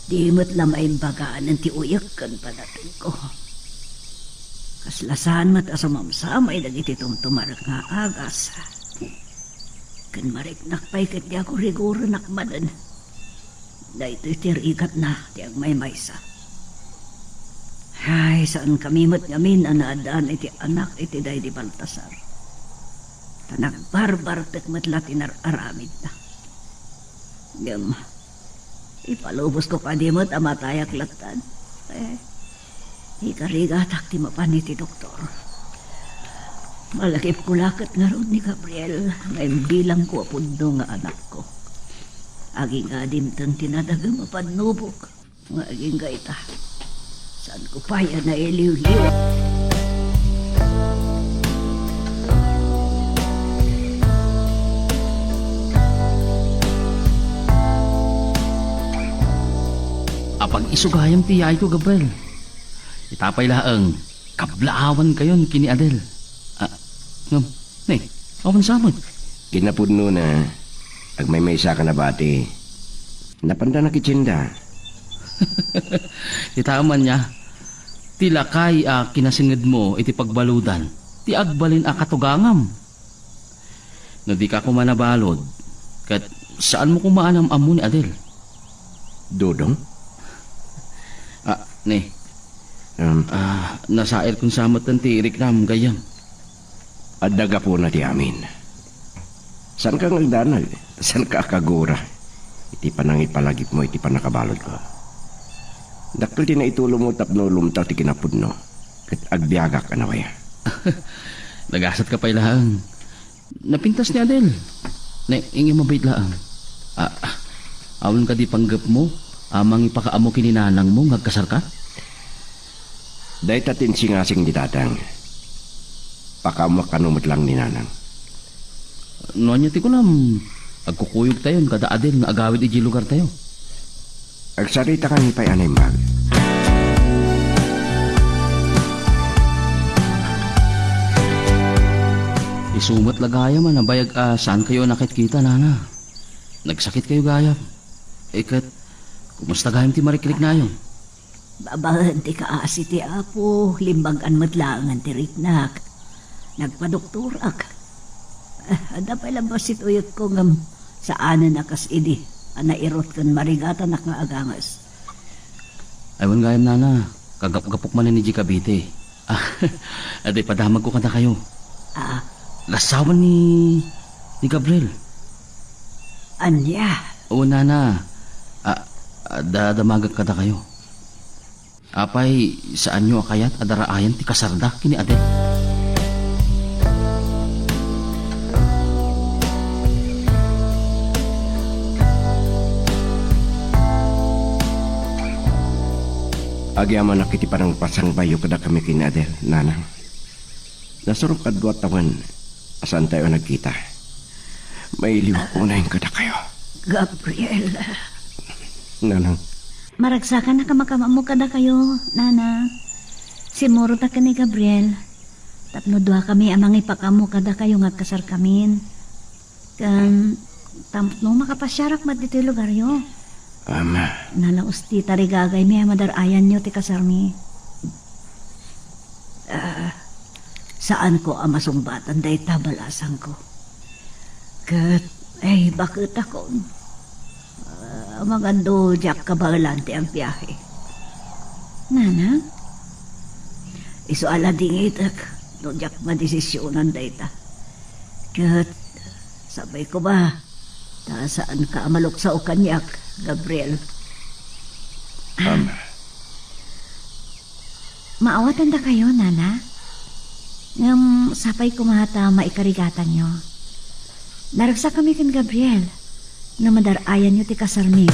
Di mo't lamay bagaan ng tiuyak kan panatin ko. Kaslasan mo't asamamsamay dagiti tumtumar nga agas. Kan mariknak pa'y kat di ako riguro nakmadan. Da ito'y tirigat na di ang may maysa. Ay, saan kami mo't ngamin anaadaan iti anak iti day di Baltasar. Tanak barbar tekmat latinar aramid na. Gam, ipalubos ko pa di mo't amatayak latan. Ikarigatak ti mapan ti doktor. Malakip kulakat nga ron ni Gabriel na bilang ko apundo nga anak ko. Aging adim tang tinadaga mapanubok nga aging gaita. Saan ko pa yan na iliw-liw? Apag isugayam ti yay ko, Gabriel. Itapay laang kablaawan kayon kini Adel. Ngam, awan samot. Kinapudno na Ag may isa ka na bati. Napanda na kitsinda. Itaman niya. Tila kay kinasingid mo iti pagbaludan. Ti agbalin a katugangam. No di ka kumanabalod. Kat saan mo kumaanam amo ni Adel? Dodong? Ne. Um, Nasair kung samot ng tirik nam gayam. Adaga po na ti amin. San ka ngagdanag? San ka kagura? Iti panangit palagip mo, iti panakabalod ko. Dakkel ti na itulo mo tapno lumtaw ti kinapudno. Kat agbiagak ka na waya. Nagasat ka pa ilang. Napintas ni Adel. Ne, ingi mabait laang. Awan ka di panggap mo. Amang ipakaamo kininanang mo, ngagkasar ka? Dahil tatin singasing di tatang. Pakamak kanumot lang ni nanang. Noanya ti ko nam. Agkukuyog tayo, kada Adel nga agawid iji lugar tayo. Agsarita kang ipay anay mag. Isumat lagaya man, nabayag saan kayo nakit-kita, nana? Nagsakit kayo gaya. Ikat, kumusta gayam ti mariklik na yun? Babahan ti kaasi ti apo, limbagan matlangan ti riknak. Nagpadoktorak. Ada pa labas ituyot ko ngam saanan nakas idi. Anairot kan marigatan nak nga agangas. Aywan gayam, nana. Kagap-gapok man ni Jikabite. Aday padamag ko kada kayo. Lasawan ni Gabriel. Anya? Oo, nana. Dadamagag kada kayo. Apay, saan nyo akayat adaraayan ti kasarda kini Adel? Agyaman nakiti parang pasang bayo kada kami kinadel, nanang. Nasurok ka 2 taon, asan tayo nagkita. May liwak ko na yung kada kayo. Gabriel. Nanang, Maragsakan na kamakama mo kada kayo, nana. Simuro ta ka ni Gabriel. Tapno duha kami amang ipakamo kada kayo nga kasar kamin. Kan tamno makapasyarak mat dito lugar yo. Nalaos ti tarigagay mi madarayan nyo ti kasar mi. Saan ko amasumbatan day tabalasan ko? Kat, bakit ako? Magando jak kabalante ang biyahe. Nana? Iso ala dingit ak, no jak madesisyonan day ta. Kat, sabay ko ba, saan ka amalok sa ukanyak, Gabriel? Maawatan da kayo, nana? Ngam sapay kumata maikarigatan nyo. Naragsa kami kan Gabriel nga madarayan nyo ti kasarmi.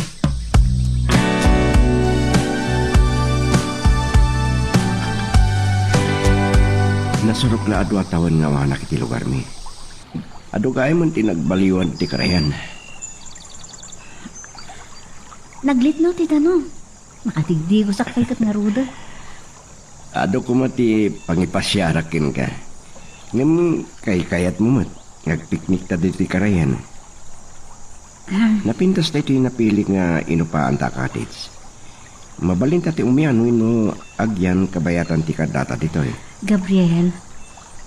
nasurok na 2 taon nga mga nakiti lugar mi. Ado kaya man tinagbaliwan ti karayan. Naglitno ti tano. Makatigdi ko sakay kat nga ruda. Ado ko mati pangipasyarakin ka. Ngam kay-kayat mo mat. Nagpiknik ta diti karayan. Napintas tayo ti napili nga inupaan ta cottage. Mabalin ta ti umianuin mo agyan kabayatan ti kadata dito eh. Gabriel,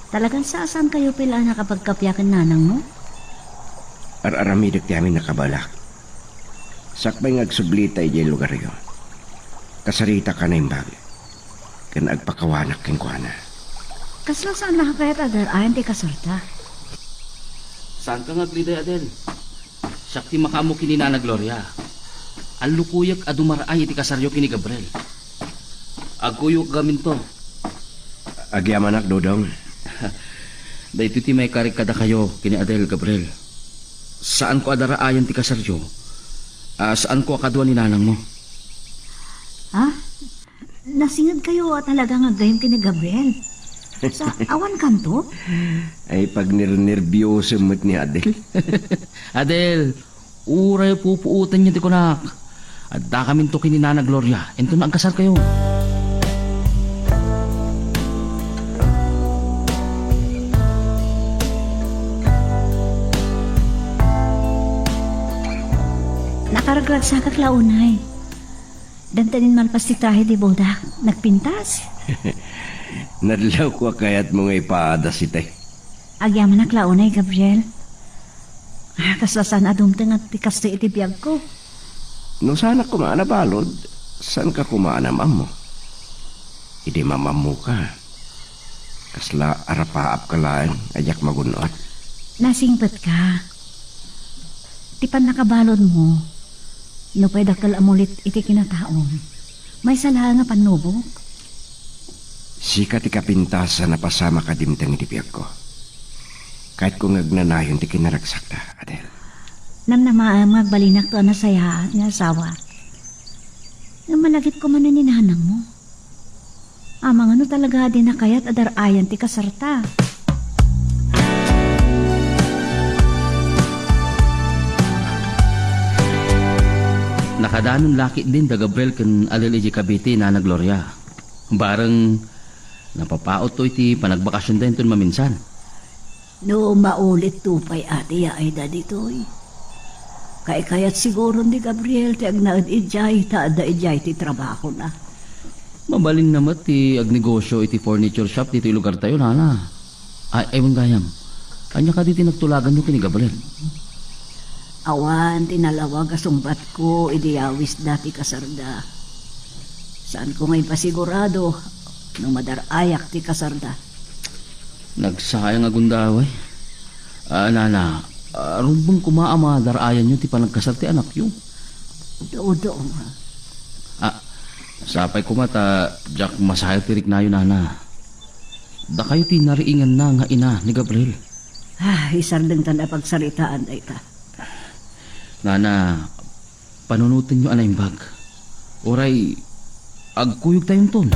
talagang saan kayo pila nakapagkapyakan nanang mo? Aramidak ti amin nakabalak. Sakbay ngagsublita ijay lugar yo. Kasarita ka na imbag. Kan agpakawanak king kuana. Kasla saan nakakayat adar ayan ti kasorta? Saan ka ngagliday, Adel? Sakti makamo kini Nana Gloria. Ang lukuyak adumaraay iti kasaryo kini Gabriel. Agkuyok gamin to. Agyamanak, Dodong. Dahito ti may karik kada kayo kini Adel, Gabriel. Saan ko adaraayan ti kasaryo? Saan ko akadwa ni nanang mo? Ha? Nasingad kayo talaga nga gayong kini Gabriel. Sa awan kanto? Ay pag nervyoso mo't ni Adel. Adel, uray pupuutan niya ti kunak. At da kami to kini Nana Gloria. Ento na ang kasar kayo. nakaraglag sa kaklaunay. Dantanin malpas ti trahe di boda. Nagpintas. Nadlaw ko kayat mo nga ipaada si tay. Agyaman na klaunay, Gabriel. Kaslasan adumteng at tikas ti itibiyag ko. No sana kumana balod, saan ka kumana mamo? Hindi mamamu ka. Kasla arapaap ka lang, ayak magunot. Nasingpet ka. Tipan nakabalod mo. No pwede dakal amulit iti kinataon. May sala nga panubok. Sika ti kapintasan na pasama ka dimtang itibiyag ko. Kahit kung agnanayon ti kinaragsak ta, Adel. Namnamaang magbalinak to na saya at nga asawa. Nga malagit ko man ni nanang mo. Amang ano talaga din na kayat adarayan ti kasarta. Nakadanon laki din da Gabriel kan aliliji Cavite na Gloria. Bareng napapaot to iti panagbakasyon din ton maminsan. No maulit tupay ati ya ay daditoy. Kayat siguro ni Gabriel ti agnaad ijay ta da ijay ti trabaho na. Mabalin naman ti agnegosyo iti furniture shop dito lugar tayo nana. Ay ewan gayam. Anya ka diti nagtulagan nyo kini Gabriel. Awan tinalawag asumbat ko idiyawis dati kasarda. Saan ko ngay pasigurado nung madarayak ti kasarda. Nagsayang agundaway. Nana, rumbang kumaama darayan nyo ti panagkasar ti anak yung. Doon. Sapay kumata, Jack masahay tirik na yun, nana. Da kayo ti nariingan na nga ina ni Gabriel. Isardeng tanda pagsaritaan ay ta. Nana, panunutin nyo anay bag. Oray, agkuyog tayong ton.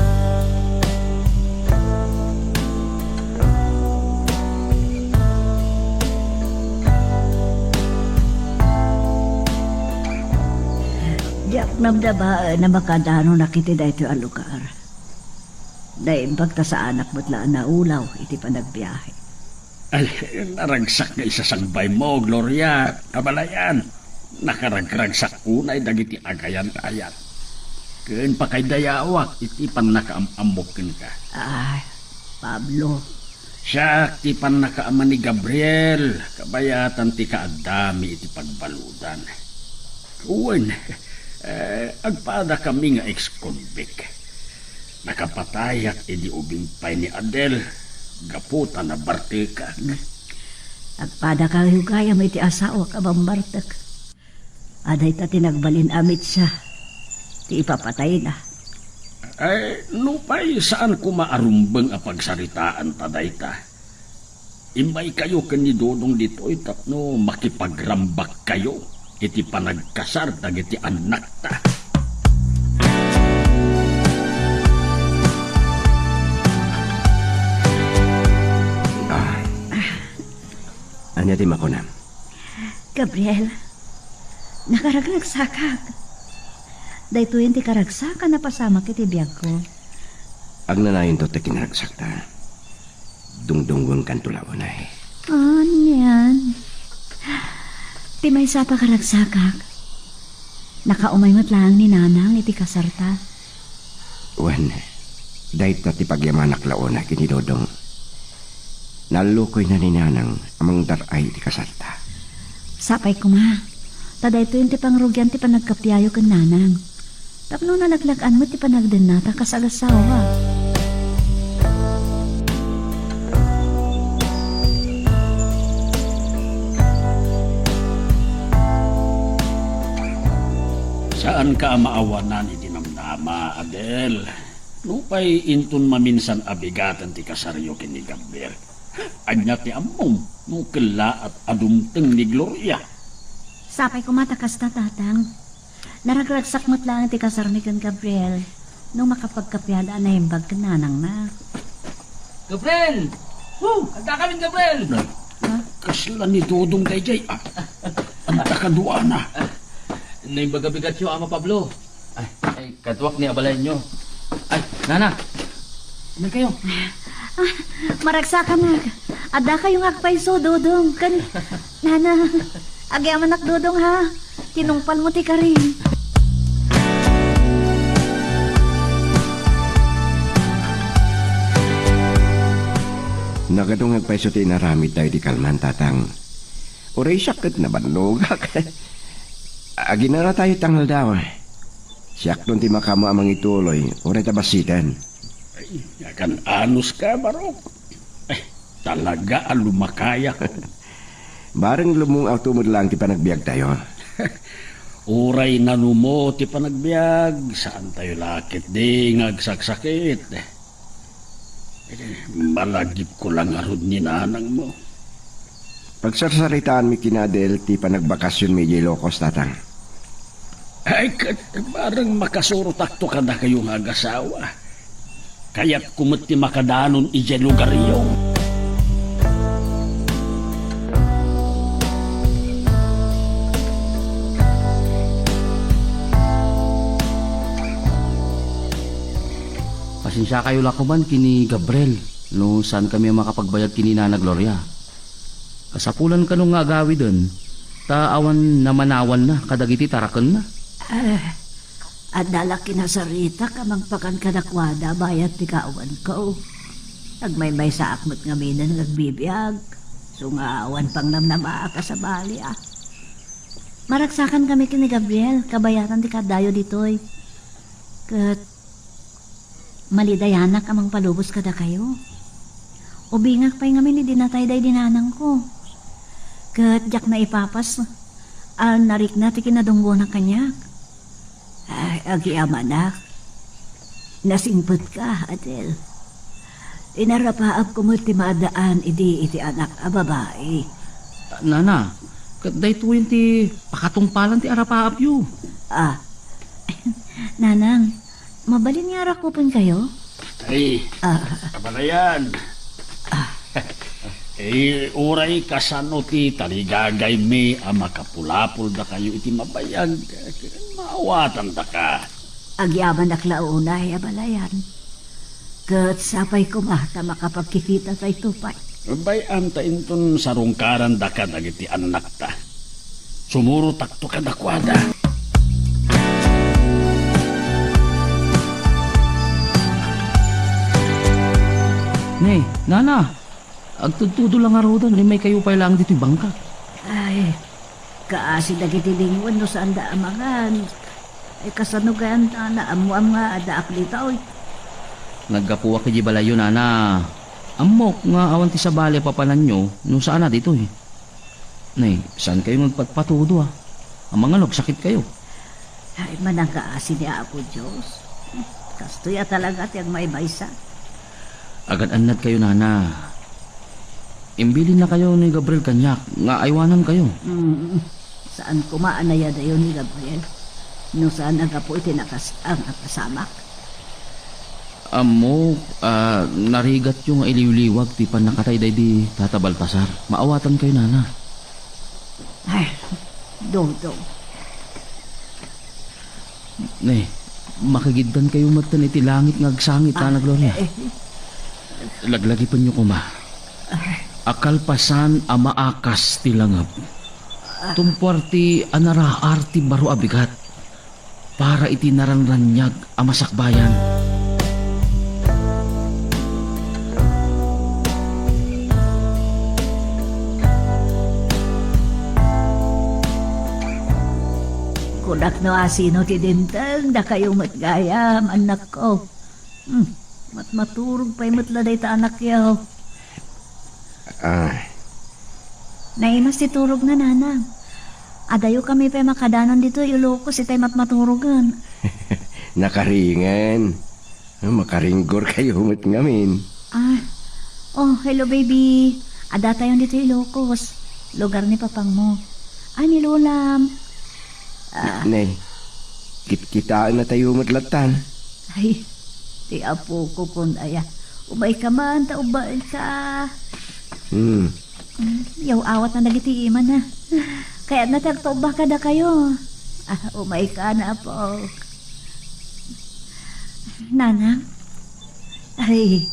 Diyak namdaba na makadano nakiti da ito ang lugar. Dahil pagta sa anak mo't laan na ulaw, iti panagbiyahe. Ay, naragsak nga isasangbay mo, Gloria. Kabalayan. Nakaragragsak unay dagiti agayan-ayan. Kun pa kay dayawak, iti pan nakaamambokin ka. Pablo. Siya, ti pan nakaaman ni Gabriel. Kabayatan ti kaadami iti pagbaludan. Uwan, agpada kami nga ex-convict. Nakapatayak iti ubingpay ni Adel. Gaputa na bartika. Agpada ka hugaya may ti asawa ka bambartak. Aday ta tinagbalin amit siya. Ti ipapatay na. Nupay saan ko maarumbang apagsaritaan taday ta? Imbay kayo kani Dodong dito'y tapno makipagrambak kayo. Iti panagkasar dagiti anak ta. Anya ti makunam. Gabriel, nakaragsakak. Dahito yun ti karagsaka na pasama kiti biyag ko. Agnanayon to ti kinaragsak ta. Dungdunggon kan tulawan ay. Yan. Ti may sa pa karagsakak. Nakaumaymot lang ni nanang iti kasarta. Wan, dahil ta ti pagyamanak laon na kinidodong. Nalukoy na ni nanang amang daray ti kasarta. Sapay ko ma. Taday ito yung ti pangrugyan ti panagkapyayo kan nanang. Tapno nalaglagan mo ti panagdenata kasagasawa. Saan ka maawanan iti namnama, Adel? Nupay intun maminsan abigatan ti kasaryo kini Gabriel. Anya ti among nukila at adumteng ni Gloria. Sapay ko matakas na tatang. Naragragsak mo't lang ti kasar ni kan Gabriel. Nung makapagkapyada na himbag kan nanang na. Gabriel! Woo! Anda kami, Gabriel! Kasla ni Dodong dayjay. Anta kadua na. Naimbaga-bigat siyo, Ama Pablo. Ay, katwak ni abalay nyo. Ay, Nana! Ano kayo? Maragsakan na. Ada kayong akpay so, Dodong. Nana, agyaman ak Dodong ha. Kinumpal mo ti Karin. Nagadungag pa iso tinaramid tayo di kalman tatang. Uray sakit na banlugak. Aginara tayo tangal daw. Siyak nun ti makamo amang ituloy. Uray tabasitan. Yakan anus ka, Barok. Talaga ang lumakaya ko. Bareng lumung tumod lang ti panagbiag tayo. Uray nanumo ti panagbiag. Saan tayo lakit di ngagsaksakit. Malagip ko lang arod ni nanang mo. Pagsarsaritaan mi kinadel ti panagbakasyon mi Ilocos tatang. Ay, parang makasuro takto ka na kayong agasawa. Kaya't kumot ti makadanon ije lugar iyo. Pasensya kayo lakuman kini Gabriel no saan kami makapagbayad kini Nana Gloria. Kasapulan ka nung agawi dun, taawan na manawan na, kadagiti tarakan na. Adala kinasarita kamang pakan kadakwada bayat ti kaawan ko. Nagmaymay sa akmat nga minan nagbibiyag. So nga awan pang namnamaa ka sa bali ah. Maragsakan kami kini Gabriel, kabayatan ti kadayo ditoy. Kat malidayanak amang palubos kada kayo. Ubingak pa'y ngamin ni dinatay day dinanang ko. Kat jak na ipapas, narik na ti kinadunggo na kanyak. Ay, agiamanak. Nasingpot ka, Adel. Inarapaap ko mo ti madaan iti anak a babae. Nana, kat day tuwin ti pakatungpalan ti arapaap yu. Nanang, mabalin nga rakupin kayo? Ay, kabalayan. Uray kasano ti taligagay mi ang makapulapul da kayo iti mabayag. Maawatan da ka. Agyaman aklaunay abalayan. Kat sapay ko ta makapagkikita tay tupay. Bayan ta inton sarungkaran da ka dagiti anak ta. Sumuro takto ka dakwada. Nay, Nana, agtudtudo lang nga rodan, limay kayo pa lang dito bangka. Ay, kaasi dagiti lingon no saan da amangan. Ay kasanugan na amuam nga adaak dita oy. Naggapuwa kay balayo Nana. Amok nga awan ti sa bale papanan nyo, no saan na dito eh. Nay, saan kayo magpatpatudo ah? Ang mga sakit kayo. Ay manang kaasi ni ako Diyos. Kastoya talaga tiyang may maysa. Agad anad kayo Nana. Imbilin na kayo ni Gabriel kanyak, nga aywanan kayo. Saan kumaanaya dayo ni Gabriel? No saan nagapo itinakas ang kasamak? Amo, narigat yung iliwliwag ti panakatay day di Tata Baltasar. Maawatan kayo Nana. Ay, dong. Nay, makagiddan kayo matan iti langit ngagsangit Nana Gloria. Laglagi pa nyo kuma. Akalpasan amaakas ti langab. Tumpuarti anaraarti baro abigat. Para iti naranranyag amasakbayan. Kunak no asino ti dinteng da kayo matgayam anak ko. Maturog pa'y matladay ta anak yaw. Naimas ti turog na nanang. Adayo kami pa'y makadanon dito Ilocos itay matmaturogan. Nakaringan. Makaringgor kayo humot ngamin. Hello baby. Ada tayo dito Ilocos. Lugar ni papang mo. Ni Lolam. Nay, kitaan na tayo humot latan. Ay, ti apo ko kun aya. Ubay ka man, ta ubay ka. Yaw awat na nagiti iman na. Kaya natagtoba ka na kayo. Umay ka na po. Nanang, Ay,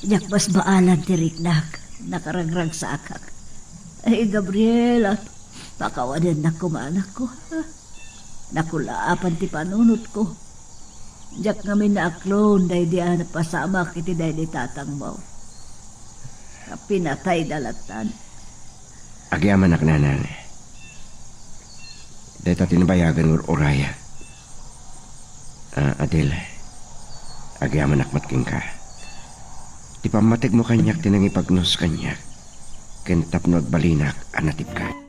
yakbas baalan ti Riknak. Nakaragrag sa akak. Ay, Gabriel, Pakawanan na kumanak ko. Nakulaapan ti panunot ko. Diyak nga minaklon dahi di na pasama kiti dahi di tatang mo. Pinatay dalatan. Agyaman ak nanan. Dahil tinabayagan uraya. Adel, agyaman ak matking ka. Di pamatig mo kanyak tinang ipagnos kanyak. Kentap no balinak anatip ka.